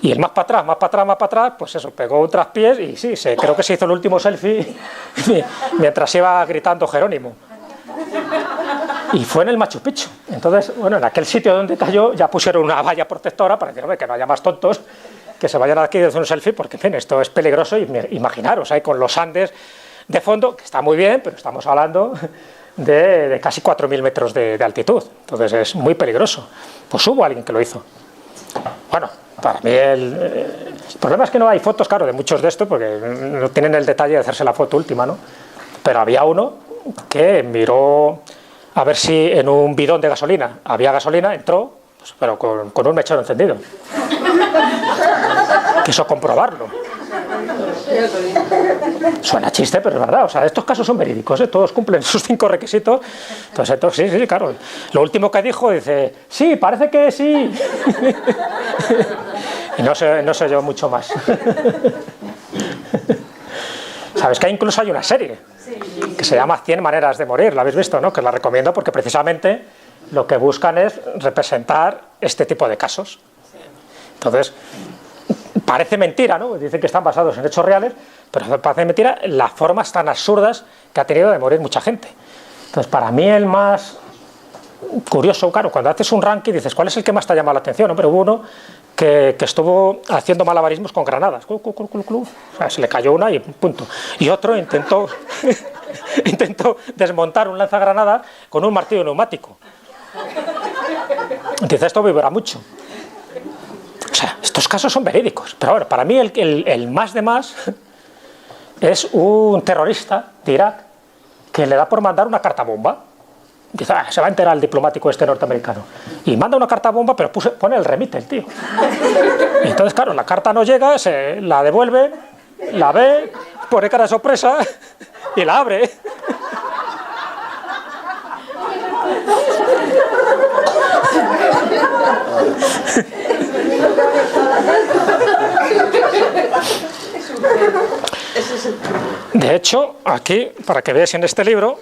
Y el más para atrás, pues eso, pegó un traspiés y sí, creo que se hizo el último selfie mientras iba gritando Jerónimo. Y fue en el Machu Picchu. Entonces, bueno, en aquel sitio donde cayó ya pusieron una valla protectora para decir, que no haya más tontos que se vayan aquí a hacer un selfie, porque, en fin, esto es peligroso. Y imaginaros, con los Andes de fondo, que está muy bien, pero estamos hablando de casi 4.000 metros de altitud. Entonces es muy peligroso. Pues hubo alguien que lo hizo. Bueno, para mí el problema es que no hay fotos, claro, de muchos de estos, porque no tienen el detalle de hacerse la foto última, ¿no? Pero había uno que miró a ver si en un bidón de gasolina había gasolina, entró, pues, pero con un mechero encendido. Quiso comprobarlo. Suena chiste, pero es verdad. O sea, estos casos son verídicos, ¿eh? Todos cumplen sus 5 requisitos. Entonces, sí, claro. Lo último que dijo, dice, sí, parece que sí. Y no sé yo mucho más. ¿Sabes que incluso hay una serie que se llama 100 maneras de morir? ¿La habéis visto, no? Que la recomiendo porque precisamente lo que buscan es representar este tipo de casos. Entonces, parece mentira, ¿no? Dicen que están basados en hechos reales, pero parece mentira las formas tan absurdas que ha tenido de morir mucha gente. Entonces, para mí el más curioso, claro, cuando haces un ranking dices, ¿cuál es el que más te ha llamado la atención? ¿No? Pero hubo uno que estuvo haciendo malabarismos con granadas. O sea, se le cayó una y punto. Y otro intentó desmontar un lanzagranadas con un martillo neumático. Dice, esto vivirá mucho. O sea, estos casos son verídicos. Pero bueno, para mí el más de más es un terrorista de Irak que le da por mandar una carta bomba. Dice, se va a enterar el diplomático este norteamericano. Y manda una carta bomba, pero pone el remite el tío. Y entonces, claro, la carta no llega, se la devuelve, la ve, pone cara de sorpresa y la abre. De hecho, aquí, para que veáis en este libro,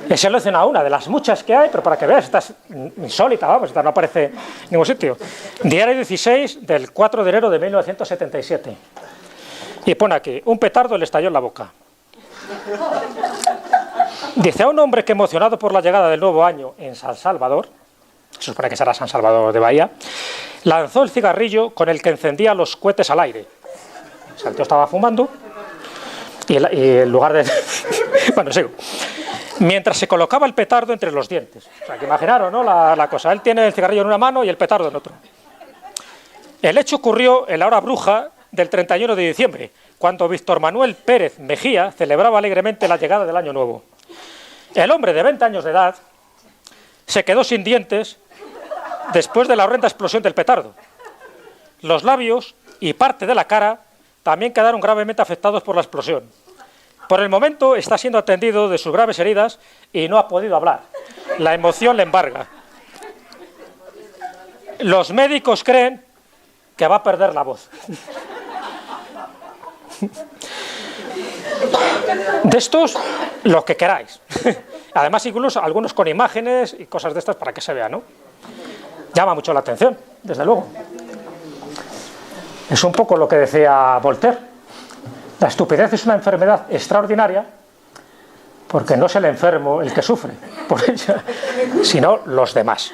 he seleccionado una de las muchas que hay, pero para que veáis, esta es insólita, vamos, esta no aparece en ningún sitio. Diario 16 del 4 de enero de 1977. Y pone aquí, un petardo le estalló en la boca. Dice, a un hombre que emocionado por la llegada del nuevo año en San Salvador, se supone que será San Salvador de Bahía, lanzó el cigarrillo con el que encendía los cohetes al aire. O sea, el tío estaba fumando y en lugar de... bueno, sigo. Mientras se colocaba el petardo entre los dientes. O sea, que imaginaros, ¿no? La cosa. Él tiene el cigarrillo en una mano y el petardo en otro. El hecho ocurrió en la hora bruja del 31 de diciembre, cuando Víctor Manuel Pérez Mejía celebraba alegremente la llegada del año nuevo. El hombre de 20 años de edad se quedó sin dientes después de la horrenda explosión del petardo. Los labios y parte de la cara también quedaron gravemente afectados por la explosión. Por el momento está siendo atendido de sus graves heridas y no ha podido hablar. La emoción le embarga. Los médicos creen que va a perder la voz. De estos, los que queráis. Además, incluso algunos con imágenes y cosas de estas para que se vea, ¿no? Llama mucho la atención, desde luego. Es un poco lo que decía Voltaire. La estupidez es una enfermedad extraordinaria porque no es el enfermo el que sufre por ella, sino los demás.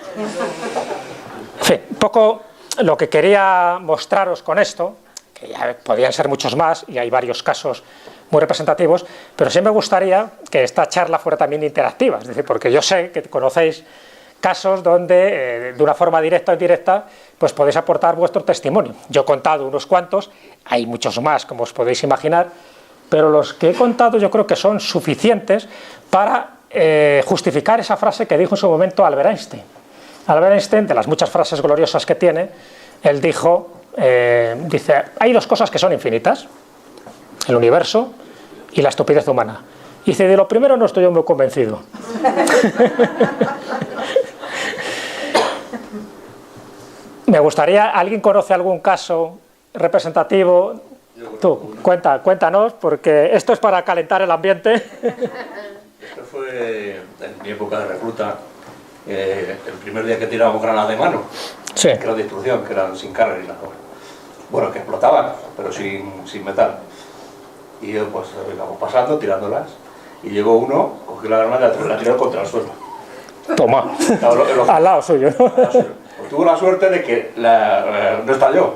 En fin, un poco lo que quería mostraros con esto, que ya podían ser muchos más y hay varios casos muy representativos, pero sí me gustaría que esta charla fuera también interactiva, es decir, porque yo sé que conocéis casos donde de una forma directa o indirecta pues podéis aportar vuestro testimonio. Yo he contado unos cuantos, hay muchos más como os podéis imaginar, pero los que he contado yo creo que son suficientes para justificar esa frase que dijo en su momento Albert Einstein. Albert Einstein, de las muchas frases gloriosas que tiene, él dijo, dice, hay dos cosas que son infinitas, el universo y la estupidez humana. Y dice, de lo primero no estoy yo muy convencido. Me gustaría, ¿alguien conoce algún caso representativo? Tú, cuéntanos, porque esto es para calentar el ambiente. Esto fue en mi época de recluta, el primer día que tirábamos granadas de mano, Sí. que eran de instrucción, que eran sin carga ni nada. Bueno, que explotaban, pero sin metal. Y yo pues íbamos pasando, tirándolas, y llegó uno, cogió la granada y la tiró contra el suelo. Toma, al lado suyo, ¿no? Pues tuvo la suerte de que no estalló,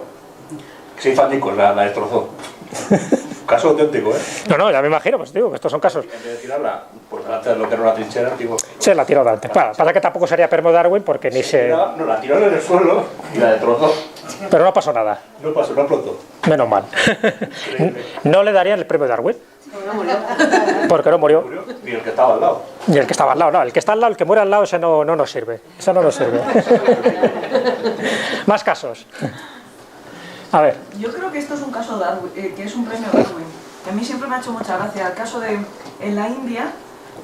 que se hizo añicos, la destrozó. Caso auténtico, ¿eh? No, ya me imagino, pues digo, que estos son casos. En vez de tirarla por delante de lo que era una trinchera, digo... Se la tiró delante. Pasa que tampoco sería Premio Darwin porque ni se... No, la tiró en el suelo y la destrozó. Pero no pasó nada. No pasó, no explotó. Menos mal. No le darían el Premio Darwin. Porque no murió. Ni el que estaba al lado. Ni el que estaba al lado, no. El que está al lado, el que muere al lado, ese no nos sirve. Eso no nos sirve. Más casos. A ver. Yo creo que esto es un caso Darwin, que es un premio Darwin. A mí siempre me ha hecho mucha gracia el caso de, en la India,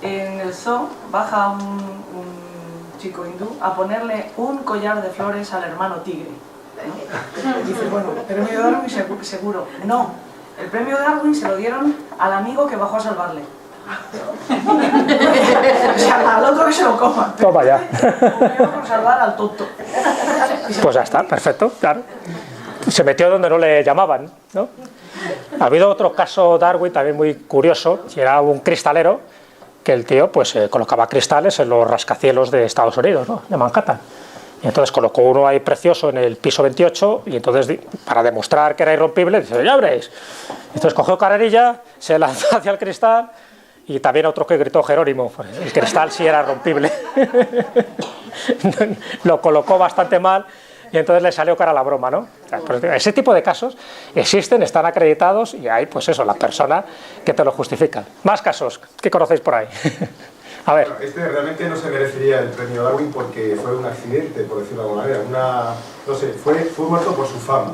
en el zoo, baja un chico hindú a ponerle un collar de flores al hermano tigre, ¿no? Y dice, bueno, premio Darwin seguro. No, el premio Darwin se lo dieron al amigo que bajó a salvarle. O sea, al otro que se lo coma. Toma ya. Por salvar al tonto. Pues ya está, perfecto, claro. Se metió donde no le llamaban, ¿no? Ha habido otro caso Darwin también muy curioso, y era un cristalero que el tío pues colocaba cristales en los rascacielos de Estados Unidos, ¿no? De Manhattan. Y entonces colocó uno ahí precioso en el piso 28 y entonces para demostrar que era irrompible dice, ya veréis. Entonces cogió carrerilla, se lanzó hacia el cristal y también otro que gritó Jerónimo, el cristal sí era rompible. Lo colocó bastante mal y entonces le salió cara a la broma, ¿no? Pues ese tipo de casos existen, están acreditados y hay, pues eso, la persona que te lo justifica. Más casos, ¿qué conocéis por ahí? A ver. Bueno, este realmente no se merecería el premio Darwin porque fue un accidente, por decirlo de alguna manera. No sé, fue muerto por su fama.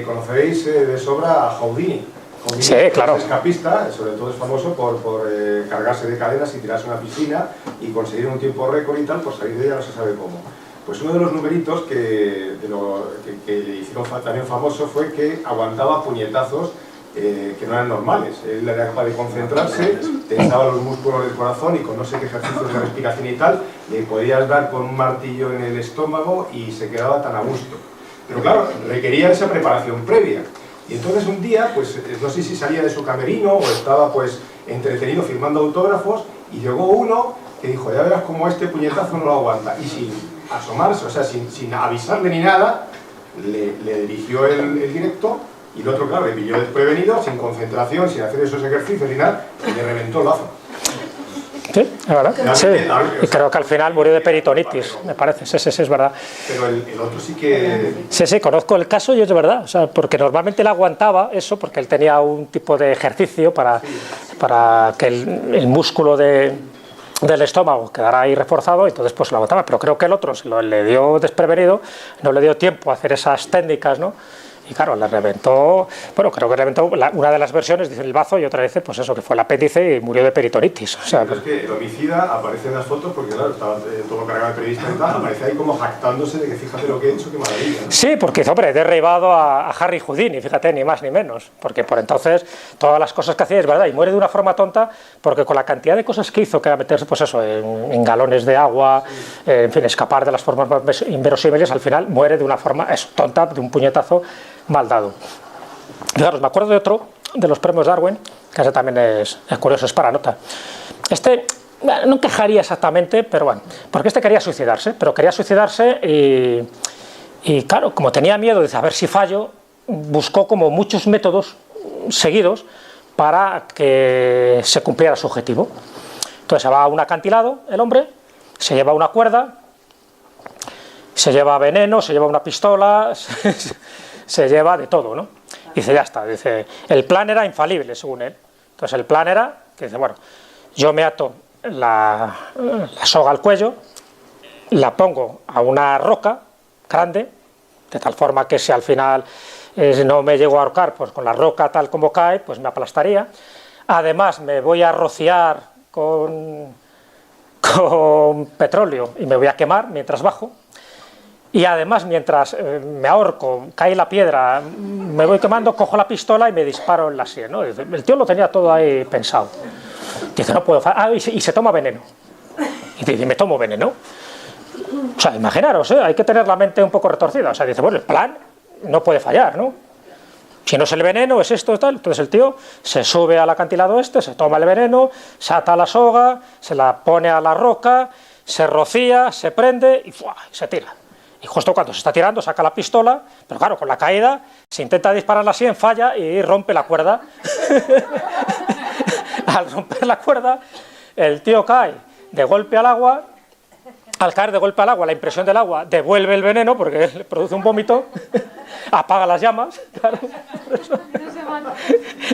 Conoceréis de sobra a Houdini. Houdini sí, claro. Es escapista, sobre todo es famoso por cargarse de cadenas y tirarse a una piscina y conseguir un tiempo récord y tal, por salir de ella no se sabe cómo. Pues uno de los numeritos que le hicieron también famoso fue que aguantaba puñetazos que no eran normales. Él era capaz de concentrarse, tensaba los músculos del corazón y con no sé qué ejercicios de respiración y tal, le podías dar con un martillo en el estómago y se quedaba tan a gusto. Pero claro, requería esa preparación previa. Y entonces un día, pues no sé si salía de su camerino o estaba pues entretenido firmando autógrafos y llegó uno que dijo, ya verás cómo este puñetazo no lo aguanta. Y sin asomarse, o sea, sin avisarle ni nada, le dirigió el directo. Y el otro, claro, le pilló desprevenido, sin concentración, sin hacer esos ejercicios ni nada, y le reventó el lazo. Sí, es verdad. Sí. Y creo que al final murió de peritonitis, me parece. Sí, es verdad. Pero el otro sí que... Sí, conozco el caso y es de verdad. O sea, porque normalmente él aguantaba eso, porque él tenía un tipo de ejercicio para que el músculo del estómago quedara ahí reforzado y entonces pues lo aguantaba. Pero creo que el otro le dio desprevenido, no le dio tiempo a hacer esas técnicas, ¿no? Y claro, le reventó, bueno, creo que reventó una de las versiones, dice el bazo, y otra vez, pues eso, que fue el apéndice y murió de peritonitis. O sea, pero es que el homicida aparece en las fotos, porque claro, estaba todo cargado de periodistas y tal, aparece ahí como jactándose de que fíjate lo que he hecho, qué maravilla, ¿no? Sí, porque, hombre, he derribado a Harry Houdini, fíjate, ni más ni menos, porque por entonces todas las cosas que hacía es verdad, y muere de una forma tonta, porque con la cantidad de cosas que hizo, que era meterse, pues eso, en galones de agua, en fin, escapar de las formas más inverosímiles, al final muere de una forma, eso, tonta, de un puñetazo mal dado. Fijaros, me acuerdo de otro, de los premios Darwin, que ese también es curioso, es para nota. Este, bueno, no quejaría exactamente, pero bueno, porque este quería suicidarse, y claro, como tenía miedo de saber si fallo, buscó como muchos métodos seguidos para que se cumpliera su objetivo. Entonces se va a un acantilado, el hombre, se lleva una cuerda, se lleva veneno, se lleva una pistola, se lleva de todo, ¿no? Dice, ya está, dice, el plan era infalible, según él. Entonces el plan era, que dice, bueno, yo me ato la soga al cuello, la pongo a una roca grande, de tal forma que si al final no me llego a ahorcar, pues con la roca tal como cae, pues me aplastaría. Además me voy a rociar con petróleo y me voy a quemar mientras bajo. Y además, mientras me ahorco, cae la piedra, me voy quemando, cojo la pistola y me disparo en la sien, ¿no? El tío lo tenía todo ahí pensado. Dice, no puedo fallar. Ah, y se toma veneno. Y dice, me tomo veneno. O sea, imaginaros, hay que tener la mente un poco retorcida. O sea, dice, bueno, el plan no puede fallar, ¿no? Si no es el veneno, es esto y tal. Entonces el tío se sube al acantilado se toma el veneno, se ata la soga, se la pone a la roca, se rocía, se prende y ¡fua! Se tira. Y justo cuando se está tirando saca la pistola, pero claro, con la caída se intenta dispararla así, falla y rompe la cuerda. Al romper la cuerda, el tío cae de golpe al agua. Al caer de golpe al agua, la impresión del agua devuelve el veneno porque le produce un vómito, apaga las llamas, claro,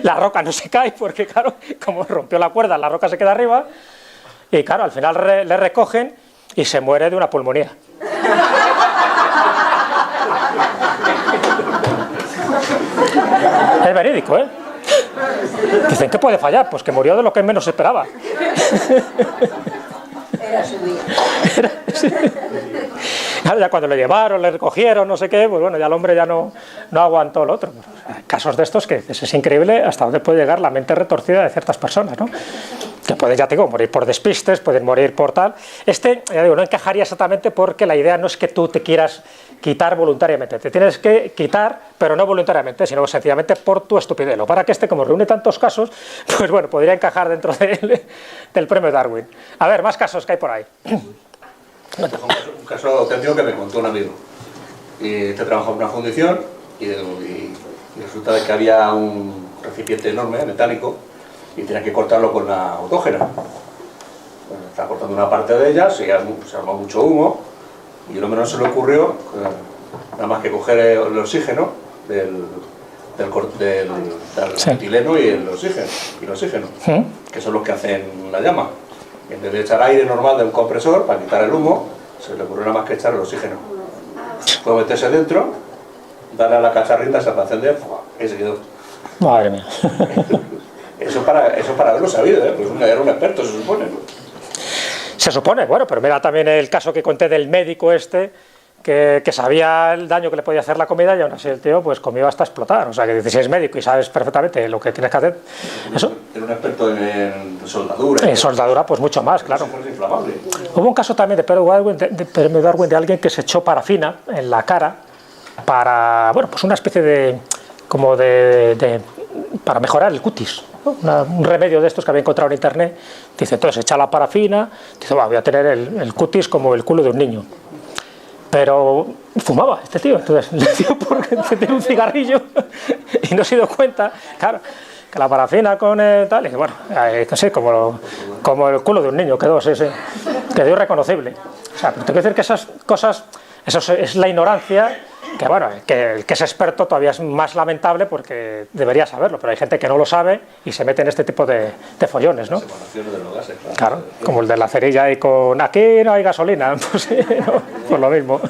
la roca no se cae porque, claro, como rompió la cuerda, la roca se queda arriba y, claro, al final le recogen y se muere de una pulmonía. Es verídico, ¿eh? Dicen, ¿qué puede fallar? Pues que murió de lo que menos esperaba. Era su día. Claro, ya cuando lo llevaron, le recogieron, no sé qué, pues bueno, ya el hombre ya no aguantó lo otro. Casos de estos que es increíble hasta dónde puede llegar la mente retorcida de ciertas personas, ¿no? Que pueden, ya te digo, morir por despistes, pueden morir por tal. Ya digo, no encajaría exactamente porque la idea no es que tú te quieras quitar voluntariamente, te tienes que quitar, pero no voluntariamente, sino sencillamente por tu estupidez. Lo para que como reúne tantos casos, pues bueno, podría encajar dentro del premio Darwin. A ver, más casos que hay por ahí. Un caso auténtico que me contó un amigo. Este trabajaba en una fundición y resulta de que había un recipiente enorme, metálico, y tenía que cortarlo con la autógena. Bueno, estaba cortando una parte de ella, se armó mucho humo, y el hombre no se le ocurrió nada más que coger el oxígeno del metileno y el oxígeno, que son los que hacen la llama. En vez de echar aire normal de un compresor para quitar el humo, se le ocurrió nada más que echar el oxígeno. Fue meterse dentro, darle a la cacharrita, se para encender, y se quedó. Madre mía. Eso para haberlo sabido, pues era un experto, se supone. Se supone, bueno, pero mira también el caso que conté del médico que sabía el daño que le podía hacer la comida y aún así el tío pues comió hasta explotar. O sea, que si eres médico y sabes perfectamente lo que tienes que hacer, eso. Era un experto en soldadura. En soldadura, pues mucho más, claro. Es inflamable. Hubo un caso también de Premio Darwin de alguien que se echó parafina en la cara para, bueno, pues una especie de, como para mejorar el cutis, ¿no? Un remedio de estos que había encontrado en internet. Dice, entonces echa la parafina, dice, voy a tener el cutis como el culo de un niño. Pero fumaba este tío, entonces le dio por encender un cigarrillo y no se dio cuenta, claro, que la parafina con tal, y bueno, no sé, como el culo de un niño quedó, sí, quedó irreconocible. O sea, pero tengo que decir que esas cosas, eso es la ignorancia, que bueno, que el que es experto todavía es más lamentable porque debería saberlo, pero hay gente que no lo sabe y se mete en este tipo de follones, ¿no? Separación de los gases, claro, como el de la cerilla y con aquí no hay gasolina, pues sí, no, pues lo mismo.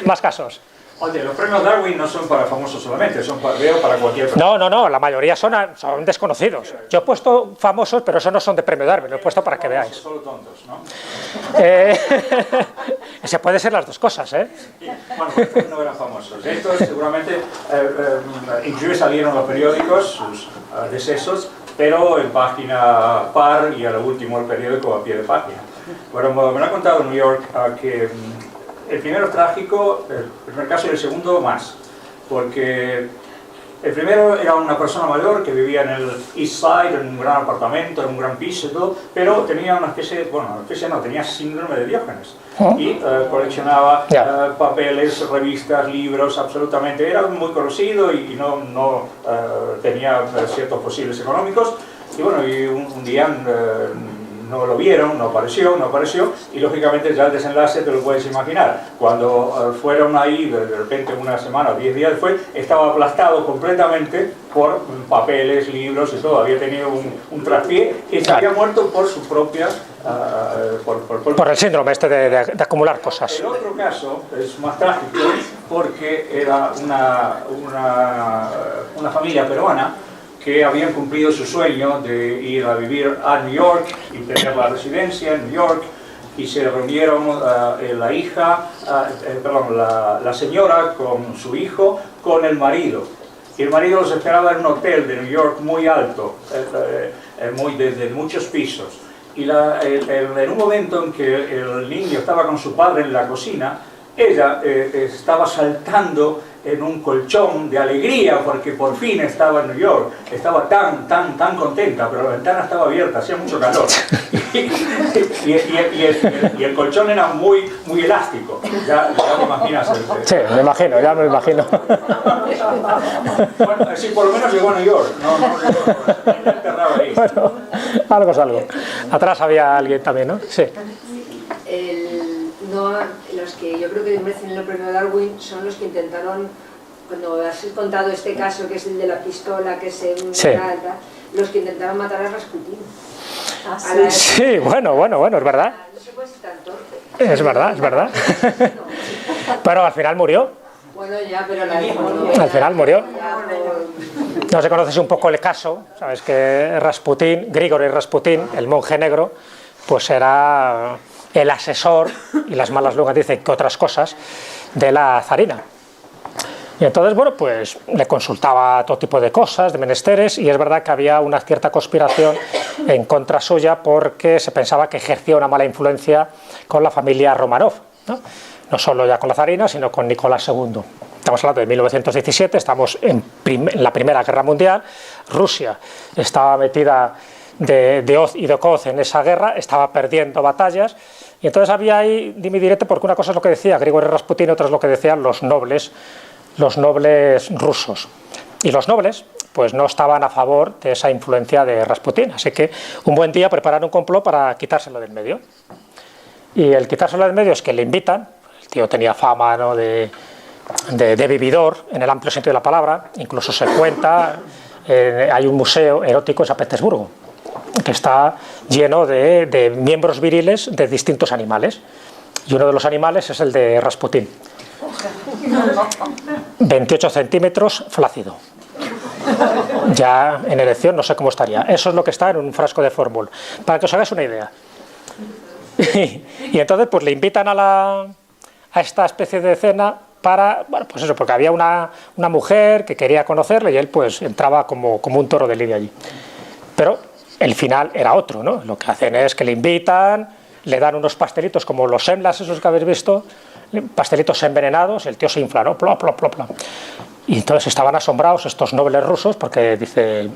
Más casos. Oye, los premios Darwin no son para famosos solamente, son para cualquier persona. No, la mayoría son desconocidos. Yo he puesto famosos, pero esos no son de premio Darwin, lo he puesto para que veáis. Solo tontos, ¿no? Se puede ser las dos cosas, ¿eh? Bueno, estos no eran famosos. Estos seguramente, incluso salieron en los periódicos, sus decesos, pero en página par y a lo último el periódico a pie de página. Bueno, me lo ha contado en New York que el primero es trágico, el primer caso y el segundo más, porque el primero era una persona mayor que vivía en el East Side, en un gran apartamento, en un gran piso y todo, pero tenía tenía síndrome de Diógenes y coleccionaba papeles, revistas, libros, absolutamente, era muy conocido y no tenía ciertos posibles económicos, y bueno, y un día no lo vieron, no apareció, y lógicamente ya el desenlace te lo puedes imaginar. Cuando fueron ahí, de repente una semana o 10 días después, estaba aplastado completamente por papeles, libros y todo. Había tenido un traspié y se había muerto por su propia... por el síndrome este de acumular cosas. El otro caso es más trágico porque era una familia peruana que habían cumplido su sueño de ir a vivir a New York y tener la residencia en New York, y se reunieron la señora con su hijo, con el marido. Y el marido los esperaba en un hotel de New York muy alto, de muchos pisos. Y en un momento en que el niño estaba con su padre en la cocina, ella estaba saltando en un colchón de alegría porque por fin estaba en New York. Estaba tan contenta, pero la ventana estaba abierta, hacía mucho calor. Y el colchón era muy elástico. Ya me imaginas. Sí, ya me imagino. Bueno, sí, por lo menos llegó a New York. No enterrado ahí. Bueno, algo es algo. Atrás había alguien también, ¿no? Sí. Los que yo creo que merecen el premio Darwin son los que intentaron, cuando has contado este caso que es el de la pistola que se los que intentaron matar a Rasputín. Sí, bueno, es verdad. No se puede ser tan torpe. Es verdad. Pero al final murió. Bueno, ya, pero al final murió. No se conoce un poco el caso, sabes que Rasputín, Grigori Rasputín, el monje negro, pues era el asesor, y las malas lenguas dicen que otras cosas, de la zarina. Y entonces, bueno, pues le consultaba todo tipo de cosas, de menesteres, y es verdad que había una cierta conspiración en contra suya porque se pensaba que ejercía una mala influencia con la familia Romanov, no solo ya con la zarina, sino con Nicolás II. Estamos hablando de 1917, estamos en la Primera Guerra Mundial, Rusia estaba metida de hoz y de coz en esa guerra, estaba perdiendo batallas, y entonces había ahí dime y direte, porque una cosa es lo que decía Grigori Rasputín y otra es lo que decían los nobles rusos. Y los nobles pues no estaban a favor de esa influencia de Rasputín. Así que un buen día prepararon un complot para quitárselo del medio. Y el quitárselo del medio es que le invitan, el tío tenía fama, ¿no?, de vividor, en el amplio sentido de la palabra, incluso se cuenta, hay un museo erótico en San Petersburgo, que está lleno de miembros viriles de distintos animales. Y uno de los animales es el de Rasputín. 28 centímetros, flácido. Ya en erección no sé cómo estaría. Eso es lo que está en un frasco de fórmula. Para que os hagáis una idea. Y entonces pues le invitan a esta especie de cena para, bueno, pues eso, porque había una mujer que quería conocerle y él pues entraba como un toro de lidia allí. Pero el final era otro, ¿no? Lo que hacen es que le invitan, le dan unos pastelitos como los semlas esos que habéis visto, pastelitos envenenados, el tío se infla, ¿no? Plop, plop, plop, plop. Y entonces estaban asombrados estos nobles rusos porque dice,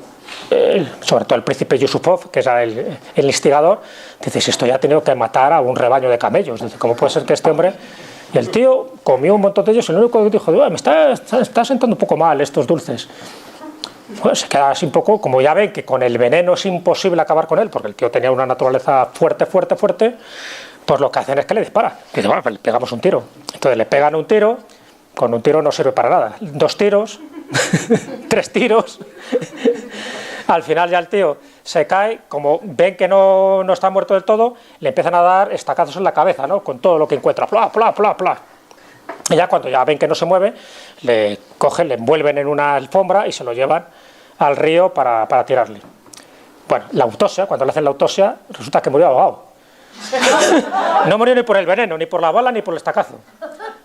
sobre todo el príncipe Yusupov, que era el instigador, dice, si esto ya ha tenido que matar a un rebaño de camellos, dice, ¿cómo puede ser que este hombre? Y el tío comió un montón de ellos y lo único que dijo, me está sentando un poco mal estos dulces. Pues se queda así un poco, como ya ven que con el veneno es imposible acabar con él, porque el tío tenía una naturaleza fuerte, pues lo que hacen es que le disparan. Y dice, bueno, pues le pegamos un tiro. Entonces le pegan un tiro, con un tiro no sirve para nada. 2 tiros, 3 tiros. Al final ya el tío se cae, como ven que no está muerto del todo, le empiezan a dar estacazos en la cabeza, ¿no? Con todo lo que encuentra, plá, plá, plá, plá. Y ya cuando ya ven que no se mueve, le cogen, le envuelven en una alfombra y se lo llevan al río para tirarle. Bueno, la autopsia, cuando le hacen la autopsia, resulta que murió ahogado. No murió ni por el veneno, ni por la bala, ni por el estacazo.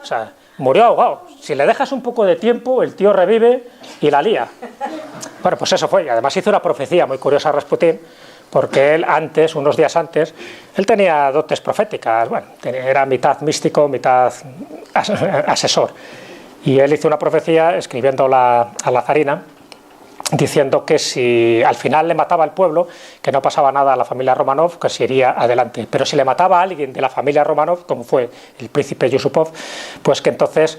O sea, murió ahogado. Si le dejas un poco de tiempo, el tío revive y la lía. Bueno, pues eso fue. Y además hizo una profecía muy curiosa a Rasputín, porque él antes, unos días antes, él tenía dotes proféticas. Bueno, era mitad místico, mitad asesor. Y él hizo una profecía escribiendo a la zarina, diciendo que si al final le mataba al pueblo, que no pasaba nada a la familia Romanov, que se iría adelante. Pero si le mataba a alguien de la familia Romanov, como fue el príncipe Yusupov, pues que entonces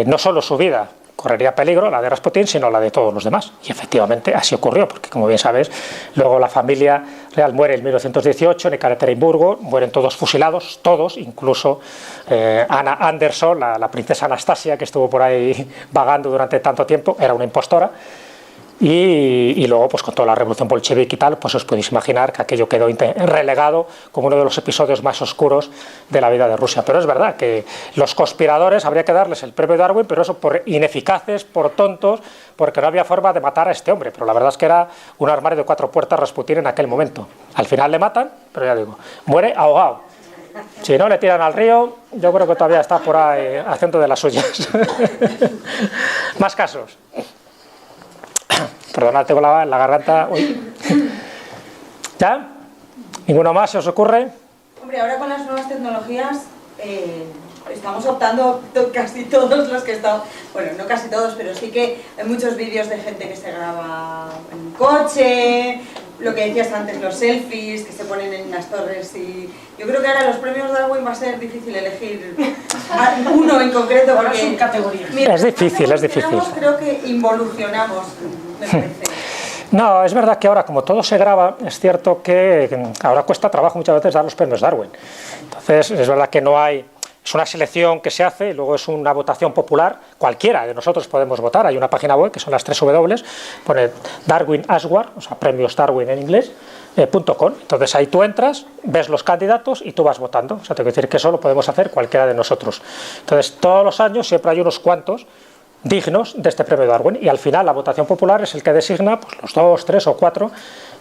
no solo su vida correría peligro, la de Rasputín, sino la de todos los demás. Y efectivamente así ocurrió, porque como bien sabes, luego la familia real muere en 1918 en Ekaterimburgo, mueren todos fusilados, todos, incluso Anna Anderson, la princesa Anastasia, que estuvo por ahí vagando durante tanto tiempo, era una impostora. Y luego, pues con toda la revolución bolchevique y tal, pues os podéis imaginar que aquello quedó relegado como uno de los episodios más oscuros de la vida de Rusia. Pero es verdad que los conspiradores habría que darles el premio Darwin, pero eso por ineficaces, por tontos, porque no había forma de matar a este hombre. Pero la verdad es que era un armario de 4 puertas Rasputín en aquel momento. Al final le matan, pero ya digo, muere ahogado. Si no le tiran al río, yo creo que todavía está por ahí haciendo de las suyas. Más casos. Perdonad, tengo la garganta. Uy. ¿Ya? ¿Ninguno más se os ocurre? Hombre, ahora con las nuevas tecnologías estamos optando casi todos los que están, bueno, no casi todos, pero sí que hay muchos vídeos de gente que se graba en un coche, lo que decías antes, los selfies que se ponen en las torres, y yo creo que ahora los premios Darwin va a ser difícil elegir uno en concreto, porque mira, es difícil. Creo que involucionamos, me parece. No, es verdad que ahora, como todo se graba, es cierto que ahora cuesta trabajo muchas veces dar los premios Darwin. Entonces, es verdad que no hay... Es una selección que se hace y luego es una votación popular. Cualquiera de nosotros podemos votar. Hay una página web que son las 3 W, pone Darwin Award, o sea, premios Darwin en inglés, .com. Entonces ahí tú entras, ves los candidatos y tú vas votando. O sea, tengo que decir que eso lo podemos hacer cualquiera de nosotros. Entonces, todos los años siempre hay unos cuantos dignos de este premio Darwin, y al final la votación popular es el que designa pues, los 2, 3 o 4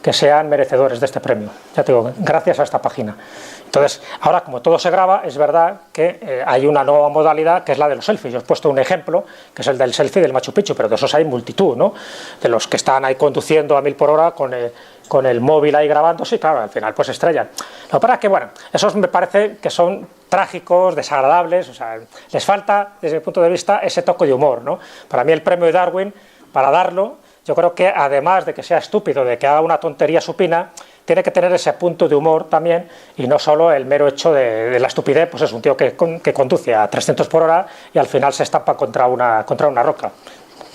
que sean merecedores de este premio. Ya te digo, gracias a esta página. Entonces, ahora como todo se graba, es verdad que hay una nueva modalidad que es la de los selfies. Yo os he puesto un ejemplo, que es el del selfie del Machu Picchu, pero de esos hay multitud, ¿no? De los que están ahí conduciendo a 1000 por hora con el móvil ahí grabándose, y claro, al final pues estrellan. Lo que pasa es que, bueno, esos me parece que son trágicos, desagradables, o sea, les falta, desde mi punto de vista, ese toque de humor, ¿no? Para mí el premio de Darwin, para darlo, yo creo que además de que sea estúpido, de que haga una tontería supina, tiene que tener ese punto de humor también, y no solo el mero hecho de la estupidez, pues es un tío que conduce a 300 por hora y al final se estampa contra una roca.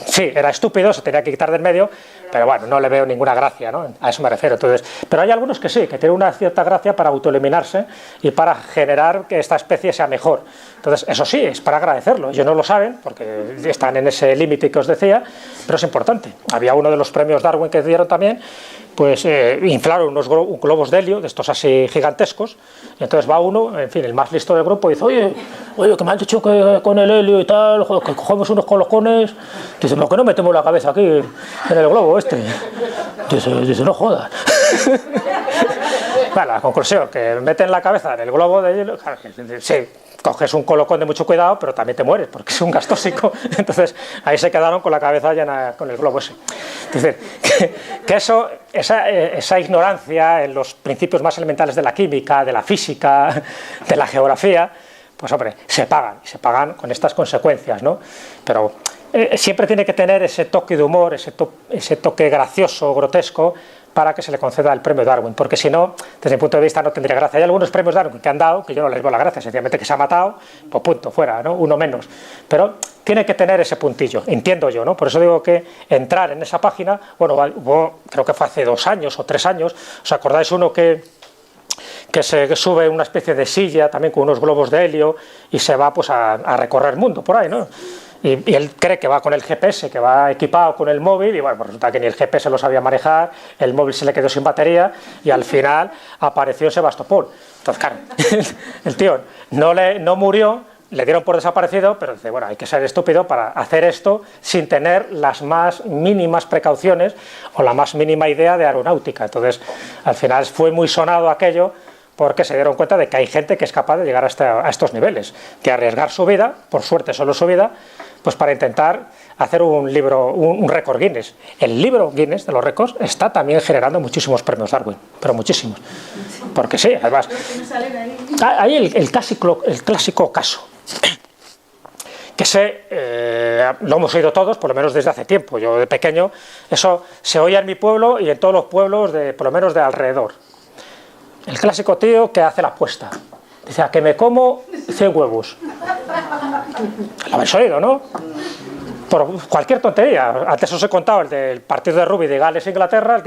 sí, era estúpido, se tenía que quitar del medio, pero bueno, no le veo ninguna gracia, ¿no? A eso me refiero. Entonces, pero hay algunos que sí, que tienen una cierta gracia para autoeliminarse y para generar que esta especie sea mejor. Entonces, eso sí, es para agradecerlo. Ellos no lo saben, porque están en ese límite que os decía, pero es importante. Había uno de los premios Darwin que dieron también, pues inflaron unos globos de helio, de estos así gigantescos, y entonces va uno, en fin, el más listo del grupo, y dice, oye, que me han dicho que con el helio y tal, joder, que cogemos unos colocones, dice, ¿por qué no metemos la cabeza aquí, en el globo este? Dice no jodas. Bueno, la conclusión, que meten la cabeza en el globo de hielo, claro, sí, coges un colocón de mucho cuidado, pero también te mueres, porque es un gas tóxico. Entonces, ahí se quedaron con la cabeza llena con el globo ese. Es decir, que eso, esa ignorancia en los principios más elementales de la química, de la física, de la geografía, pues hombre, se pagan con estas consecuencias, ¿no? Pero siempre tiene que tener ese toque de humor, ese toque gracioso, grotesco, para que se le conceda el premio Darwin, porque si no, desde mi punto de vista no tendría gracia. Hay algunos premios Darwin que han dado, que yo no les veo la gracia, sencillamente que se ha matado, pues punto, fuera, ¿no? Uno menos. Pero tiene que tener ese puntillo, entiendo yo, ¿no? Por eso digo que entrar en esa página, bueno, creo que fue hace 2 años o 3 años, ¿os acordáis uno que se sube una especie de silla, también con unos globos de helio, y se va pues a recorrer el mundo por ahí, ¿no? Y él cree que va con el GPS, que va equipado con el móvil, y bueno, pues resulta que ni el GPS lo sabía manejar, el móvil se le quedó sin batería, y al final apareció Sebastopol. Entonces, claro, el tío no murió, le dieron por desaparecido, pero dice, bueno, hay que ser estúpido para hacer esto sin tener las más mínimas precauciones o la más mínima idea de aeronáutica. Entonces, al final fue muy sonado aquello, porque se dieron cuenta de que hay gente que es capaz de llegar a estos niveles, de arriesgar su vida, por suerte solo su vida, pues para intentar hacer un récord Guinness. El libro Guinness de los récords está también generando muchísimos premios Darwin, pero muchísimos. Porque sí, además, hay el clásico caso, que lo hemos oído todos, por lo menos desde hace tiempo. Yo de pequeño, eso se oía en mi pueblo y en todos los pueblos, por lo menos de alrededor. El clásico tío que hace la apuesta. Dice, a que me como 100 huevos. Lo habéis oído, ¿no? Por cualquier tontería. Antes os he contado el del partido de rugby de Gales-Inglaterra,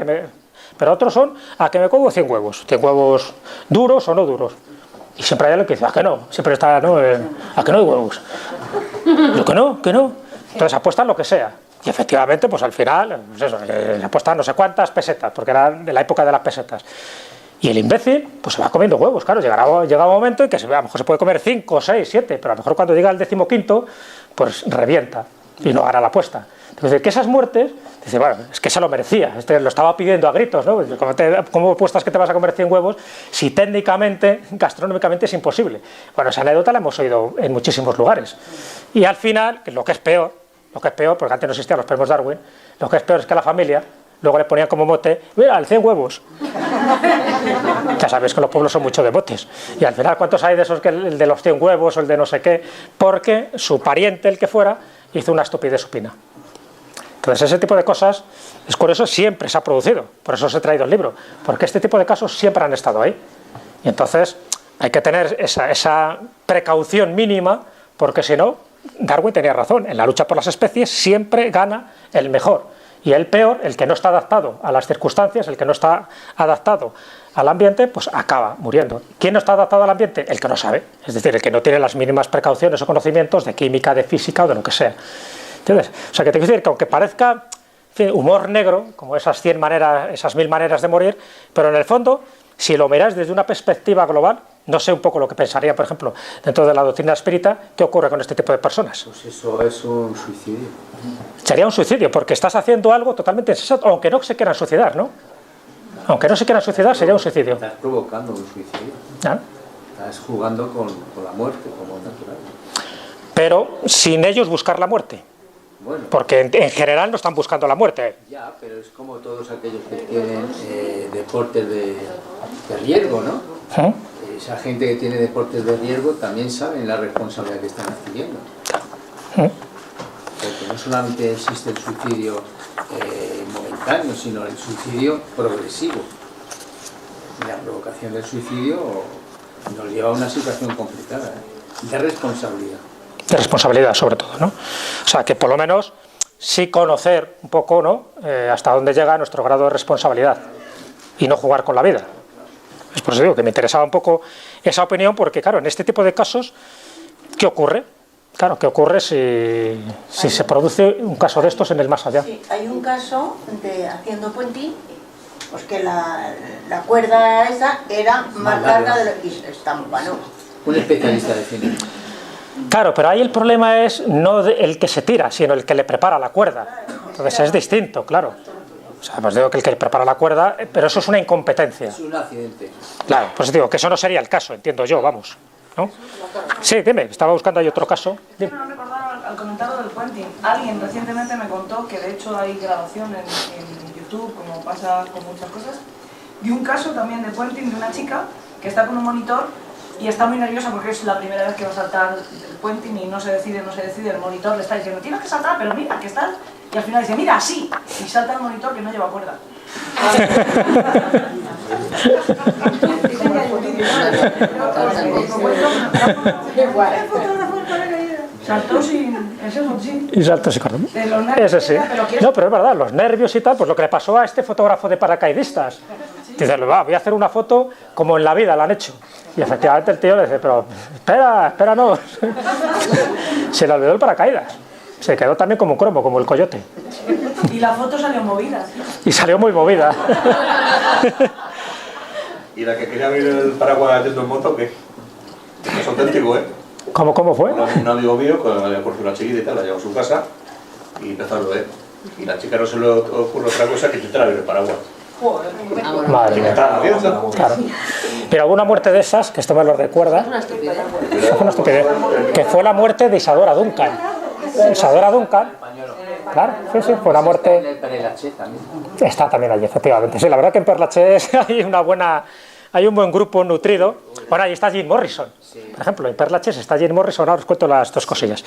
pero otros son, a que me como 100 huevos. 100 huevos duros o no duros. Y siempre hay alguien que dice, a que no. Siempre está, ¿no? A que no hay huevos. Lo que no. Entonces apuestan lo que sea. Y efectivamente, pues al final, pues eso, apuestan no sé cuántas pesetas, porque era de la época de las pesetas. Y el imbécil, pues se va comiendo huevos, claro, llega un momento en que a lo mejor se puede comer 5, 6, 7, pero a lo mejor cuando llega el 15º, pues revienta y no hará la apuesta. Entonces, que esas muertes, dice, bueno, es que se lo merecía, lo estaba pidiendo a gritos, ¿no? ¿Cómo apuestas que te vas a comer 100 huevos si técnicamente, gastronómicamente es imposible? Bueno, esa anécdota la hemos oído en muchísimos lugares. Y al final, lo que es peor, porque antes no existían los premios Darwin, lo que es peor es que la familia luego le ponían como mote, mira, el 100 huevos. Ya sabéis que los pueblos son mucho de motes. Y al final, ¿cuántos hay de esos que el de los 100 huevos o el de no sé qué? Porque su pariente, el que fuera, hizo una estupidez supina. Entonces, ese tipo de cosas, es curioso, siempre se ha producido. Por eso os he traído el libro. Porque este tipo de casos siempre han estado ahí. Y entonces, hay que tener esa precaución mínima, porque si no, Darwin tenía razón. En la lucha por las especies siempre gana el mejor. Y el peor, el que no está adaptado a las circunstancias, el que no está adaptado al ambiente, pues acaba muriendo. ¿Quién no está adaptado al ambiente? El que no sabe, es decir, el que no tiene las mínimas precauciones o conocimientos de química, de física o de lo que sea. ¿Entiendes? O sea, que te quiero decir que aunque parezca, en fin, humor negro, como esas 1000 maneras de morir, pero en el fondo, si lo miráis desde una perspectiva global, no sé un poco lo que pensaría, por ejemplo, dentro de la doctrina espírita, ¿qué ocurre con este tipo de personas? Pues eso es un suicidio. Sería un suicidio, porque estás haciendo algo totalmente insensato, aunque no se quieran suicidar, ¿no? Aunque no se quieran suicidar, sería un suicidio. Estás provocando un suicidio. ¿Ah? Estás jugando con la muerte como natural. Pero sin ellos buscar la muerte. Bueno, porque en general no están buscando la muerte. Ya, pero es como todos aquellos que tienen deportes de riesgo, ¿no? ¿Eh? Esa gente que tiene deportes de riesgo también saben la responsabilidad que están adquiriendo. Porque no solamente existe el suicidio momentáneo, sino el suicidio progresivo. Y la provocación del suicidio nos lleva a una situación complicada, de responsabilidad. De responsabilidad, sobre todo, ¿no? O sea, que por lo menos sí conocer un poco, ¿no?, hasta dónde llega nuestro grado de responsabilidad y no jugar con la vida. Es por eso digo que me interesaba un poco esa opinión, porque claro, en este tipo de casos, ¿qué ocurre? Claro, ¿qué ocurre si se produce un caso de estos en el más allá? Sí, hay un caso de haciendo puenting, pues que la cuerda esa era más larga de lo que está bueno. Un especialista de cine. Claro, pero ahí el problema es no el que se tira, sino el que le prepara la cuerda. Entonces es distinto, claro. O sea, pues digo que el que prepara la cuerda, pero eso es una incompetencia. Es un accidente. Claro, pues digo que eso no sería el caso, entiendo yo, vamos, ¿no? Sí, dime, estaba buscando ahí otro caso. Dime. No recordaba al comentario del puenting. Alguien recientemente me contó que de hecho hay grabación en YouTube, como pasa con muchas cosas, de un caso también de puenting de una chica que está con un monitor y está muy nerviosa porque es la primera vez que va a saltar el puenting y no se decide, el monitor le está diciendo tienes que saltar, pero mira, que estás... Y al final dice, mira, así, y salta el monitor que no lleva cuerda. Saltó sin... Y saltó sin cuerda. Ese sí. No, pero es verdad, los nervios y tal, pues lo que le pasó a este fotógrafo de paracaidistas. Dice, va, voy a hacer una foto como en la vida la han hecho. Y efectivamente el tío le dice, pero espera, no. Se le olvidó el paracaídas. Se quedó también como un cromo, como el coyote. Y la foto salió movida. Y salió muy movida. ¿Y la que quería abrir el paraguas yendo en moto, qué? Es auténtico, ¿eh? ¿Cómo fue? Un amigo mío, que había cogido una chiquita y tal, la llevó a su casa y empezó a beber. Y la chica no se le ocurre otra cosa que intentar abrir el paraguas. Madre mía. Claro. Pero hubo una muerte de esas, que esto me lo recuerda, una estupidez, que fue la muerte de Isadora Duncan. Isadora Duncan, claro, sí, fue una muerte... Está también allí, efectivamente. Sí, la verdad que en Perlaches hay un buen grupo nutrido. Bueno, ahí está Jim Morrison, por ejemplo, en Perlaches está Jim Morrison. Ahora os cuento las dos cosillas.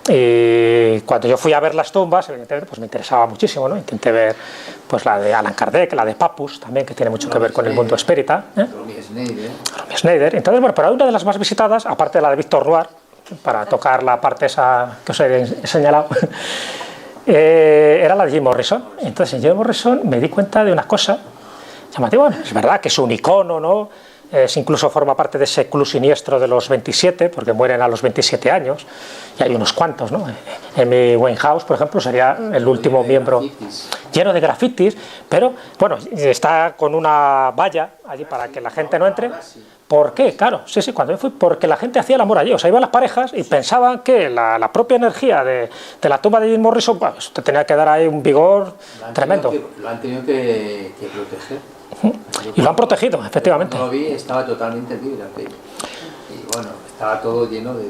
Y cuando yo fui a ver las tumbas, evidentemente, pues me interesaba muchísimo, ¿no? Intenté ver pues la de Allan Kardec, la de Papus, también, que tiene mucho que ver con el mundo espírita. Romy Schneider. Entonces, bueno, pero una de las más visitadas, aparte de la de Víctor Noir, para tocar la parte esa que os he señalado, era la de Jim Morrison. Entonces, en Jim Morrison me di cuenta de una cosa llamativa. Bueno, es verdad que es un icono, ¿no? Incluso forma parte de ese club siniestro de los 27, porque mueren a los 27 años, y hay unos cuantos, ¿no? Amy Winehouse, por ejemplo, sería el último miembro, lleno de grafitis, pero bueno, está con una valla allí para que la gente no entre. ¿Por qué? Claro, sí, cuando yo fui, porque la gente hacía el amor allí, o sea, iban las parejas y pensaban que la propia energía de la tumba de Jim Morrison, pues, te tenía que dar ahí un vigor tremendo. Lo han tenido que proteger. Y lo han protegido, efectivamente. Cuando lo vi, estaba totalmente libre. Y bueno, estaba todo lleno de...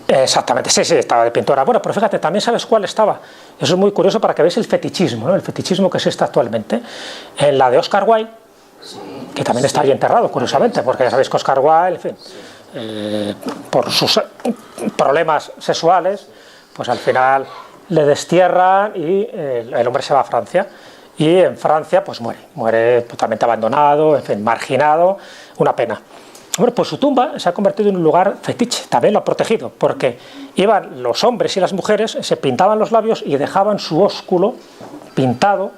Exactamente, sí, estaba de pintura. Bueno, pero fíjate, también sabes cuál estaba. Eso es muy curioso para que veáis el fetichismo, ¿no? El fetichismo que existe actualmente. En la de Oscar Wilde, que también está allí enterrado, curiosamente, porque ya sabéis que Oscar Wilde, en fin, por sus problemas sexuales, pues al final le destierran y el hombre se va a Francia. Y en Francia pues muere totalmente abandonado, en fin, marginado, una pena. Bueno, pues su tumba se ha convertido en un lugar fetiche, también lo ha protegido, porque iban los hombres y las mujeres, se pintaban los labios y dejaban su ósculo pintado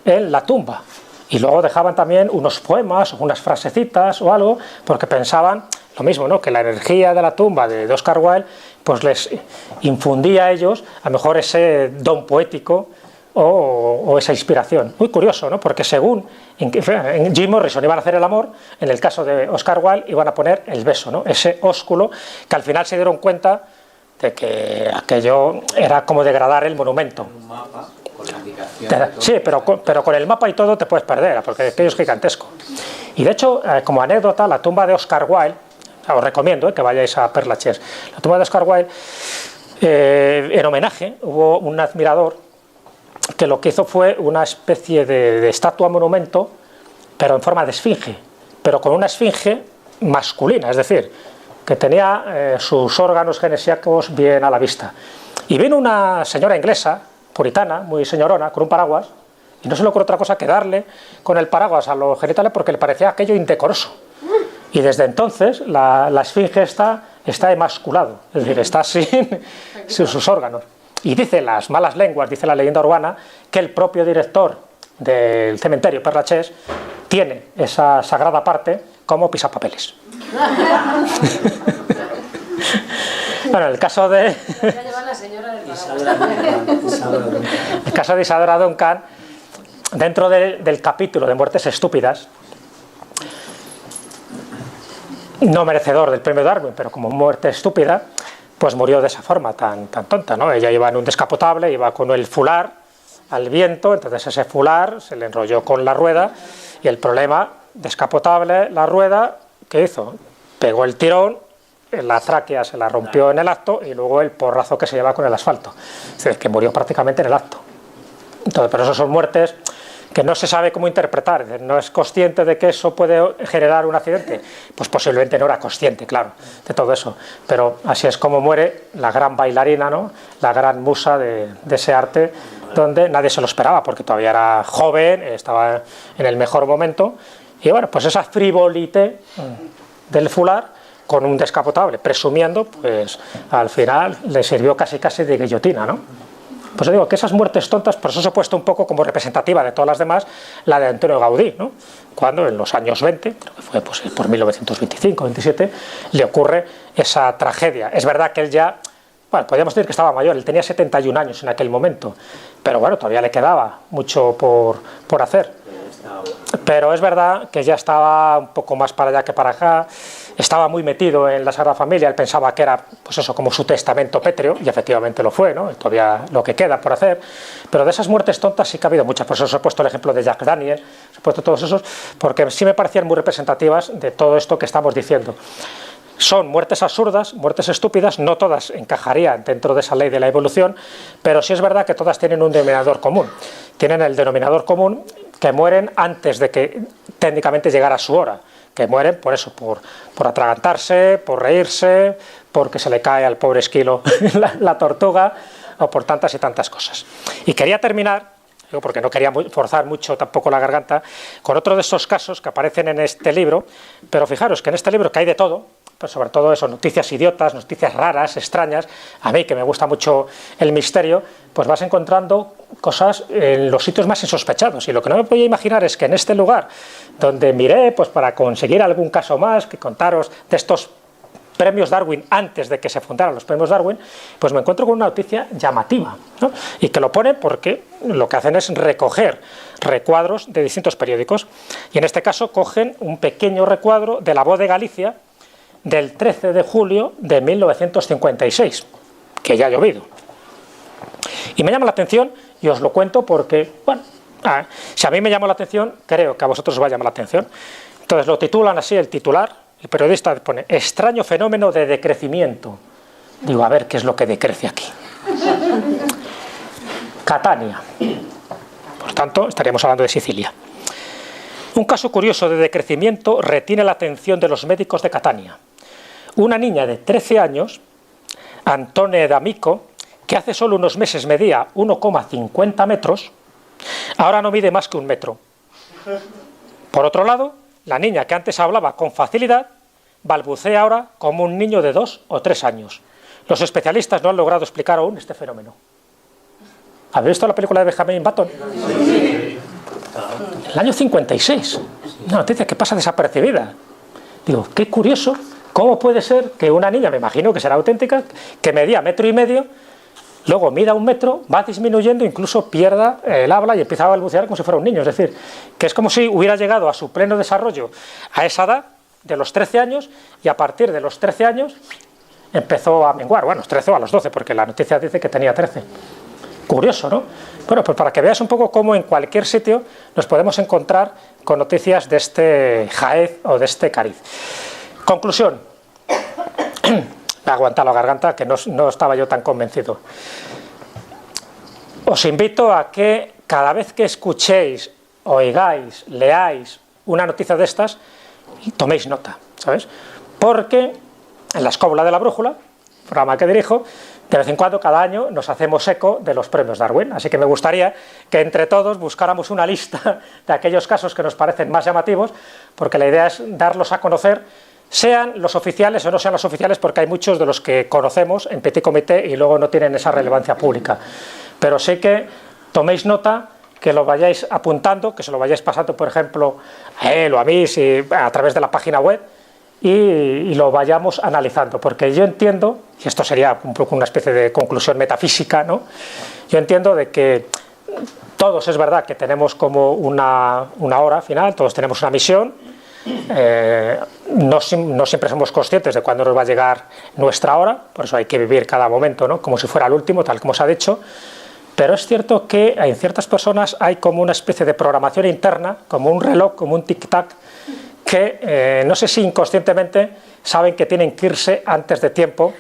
en la tumba. Y luego dejaban también unos poemas, unas frasecitas o algo, porque pensaban lo mismo, ¿no? Que la energía de la tumba de Oscar Wilde pues les infundía a ellos a lo mejor ese don poético o esa inspiración. Muy curioso, ¿no? Porque según en Jim Morrison iban a hacer el amor, en el caso de Oscar Wilde iban a poner el beso, ¿no? Ese ósculo, que al final se dieron cuenta de que aquello era como degradar el monumento. Un mapa con la indicación. Sí, pero con el mapa y todo te puedes perder, porque aquello es gigantesco. Y de hecho, como anécdota, la tumba de Oscar Wilde, os recomiendo que vayáis a Perlaches, la tumba de Oscar Wilde, en homenaje, hubo un admirador que lo que hizo fue una especie de estatua monumento, pero en forma de esfinge, pero con una esfinge masculina, es decir, que tenía sus órganos genesiacos bien a la vista. Y vino una señora inglesa, puritana, muy señorona, con un paraguas, y no se le ocurrió otra cosa que darle con el paraguas a los genitales porque le parecía aquello indecoroso. Y desde entonces la esfinge está emasculado, es decir, está sin sus órganos. Y dice las malas lenguas, dice la leyenda urbana, que el propio director del cementerio Père Lachaise tiene esa sagrada parte como pisapapeles. Bueno, el caso de... el caso de Isadora Duncan, dentro del capítulo de muertes estúpidas, no merecedor del premio Darwin, pero como muerte estúpida, pues murió de esa forma tan tonta, ¿no? Ella iba en un descapotable, iba con el fular al viento, entonces ese fular se le enrolló con la rueda y el problema, descapotable, la rueda, ¿qué hizo? Pegó el tirón, la tráquea se la rompió en el acto y luego el porrazo que se lleva con el asfalto, es decir, que murió prácticamente en el acto. Entonces, pero eso son muertes que no se sabe cómo interpretar, no es consciente de que eso puede generar un accidente, pues posiblemente no era consciente, claro, de todo eso, pero así es como muere la gran bailarina, ¿no? La gran musa de ese arte, donde nadie se lo esperaba, porque todavía era joven, estaba en el mejor momento, y bueno, pues esa frivolité del fular, con un descapotable, presumiendo, pues al final le sirvió casi de guillotina, ¿no? Pues yo digo que esas muertes tontas, por eso se ha puesto un poco como representativa de todas las demás, la de Antonio Gaudí, ¿no? Cuando en los años 20, creo que fue pues, por 1925-27, le ocurre esa tragedia. Es verdad que él ya, bueno, podríamos decir que estaba mayor, él tenía 71 años en aquel momento, pero bueno, todavía le quedaba mucho por hacer. Pero es verdad que ya estaba un poco más para allá que para acá, estaba muy metido en la Sagrada Familia, él pensaba que era, pues eso, como su testamento pétreo, y efectivamente lo fue, ¿no? Todavía lo que queda por hacer, pero de esas muertes tontas sí que ha habido muchas, por eso os he puesto el ejemplo de Jack Daniel, os he puesto todos esos, porque sí me parecían muy representativas de todo esto que estamos diciendo. Son muertes absurdas, muertes estúpidas, no todas encajarían dentro de esa ley de la evolución, pero sí es verdad que todas tienen un denominador común. Tienen el denominador común que mueren antes de que técnicamente llegara su hora, que mueren por eso, por atragantarse, por reírse, porque se le cae al pobre esquilo la tortuga, o por tantas y tantas cosas. Y quería terminar, porque no quería forzar mucho tampoco la garganta, con otro de esos casos que aparecen en este libro, pero fijaros que en este libro que hay de todo, pues sobre todo eso, noticias idiotas, noticias raras, extrañas, a mí que me gusta mucho el misterio, pues vas encontrando cosas en los sitios más insospechados, y lo que no me podía imaginar es que en este lugar, donde miré pues para conseguir algún caso más, que contaros de estos premios Darwin antes de que se fundaran los premios Darwin, pues me encuentro con una noticia llamativa, ¿no? Y que lo pone porque lo que hacen es recoger recuadros de distintos periódicos, y en este caso cogen un pequeño recuadro de La Voz de Galicia del 13 de julio de 1956, que ya ha llovido. Y me llama la atención, y os lo cuento porque, bueno, si a mí me llama la atención, creo que a vosotros os va a llamar la atención. Entonces lo titulan así, el titular, el periodista pone, extraño fenómeno de decrecimiento. Digo, a ver, ¿qué es lo que decrece aquí? Catania. Por tanto, estaríamos hablando de Sicilia. Un caso curioso de decrecimiento retiene la atención de los médicos de Catania. Una niña de 13 años, Antone D'Amico, que hace solo unos meses medía 1,50 metros, ahora no mide más que 1 metro. Por otro lado, la niña que antes hablaba con facilidad, balbucea ahora como un niño de 2 o 3 años. Los especialistas no han logrado explicar aún este fenómeno. ¿Habéis visto la película de Benjamin Button? Sí. El año 56, una noticia que pasa desapercibida. Digo, qué curioso, ¿cómo puede ser que una niña, me imagino que será auténtica, que medía 1,5 metros, luego mida 1 metro, va disminuyendo, incluso pierda el habla y empieza a balbucear como si fuera un niño? Es decir, que es como si hubiera llegado a su pleno desarrollo a esa edad de los 13 años y a partir de los 13 años empezó a menguar, bueno, los 13 o a los 12, porque la noticia dice que tenía 13. Curioso, ¿no? Bueno, pues para que veas un poco cómo en cualquier sitio nos podemos encontrar con noticias de este Jaez o de este cariz. Conclusión. Me ha aguantado la garganta, que no estaba yo tan convencido. Os invito a que cada vez que escuchéis, oigáis, leáis una noticia de estas, toméis nota, ¿sabes? Porque en la Escóbula de la Brújula, programa que dirijo, de vez en cuando, cada año, nos hacemos eco de los premios Darwin. Así que me gustaría que entre todos buscáramos una lista de aquellos casos que nos parecen más llamativos, porque la idea es darlos a conocer sean los oficiales o no sean los oficiales, porque hay muchos de los que conocemos en petit comité y luego no tienen esa relevancia pública. Pero sí que toméis nota, que lo vayáis apuntando, que se lo vayáis pasando, por ejemplo, a él o a mí, a través de la página web, y lo vayamos analizando, porque yo entiendo, y esto sería un poco una especie de conclusión metafísica, ¿no? Yo entiendo de que todos, es verdad que tenemos como una hora final, todos tenemos una misión, no siempre somos conscientes de cuándo nos va a llegar nuestra hora, por eso hay que vivir cada momento, ¿no? Como si fuera el último, tal como se ha dicho. Pero es cierto que en ciertas personas hay como una especie de programación interna, como un reloj, como un tic-tac, que no sé si inconscientemente saben que tienen que irse antes de tiempo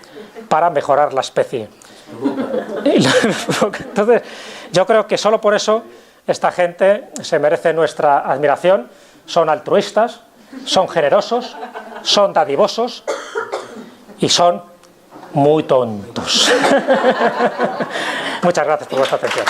para mejorar la especie. Entonces, yo creo que solo por eso esta gente se merece nuestra admiración. Son altruistas, son generosos, son dadivosos y son muy tontos. Muchas gracias por vuestra atención.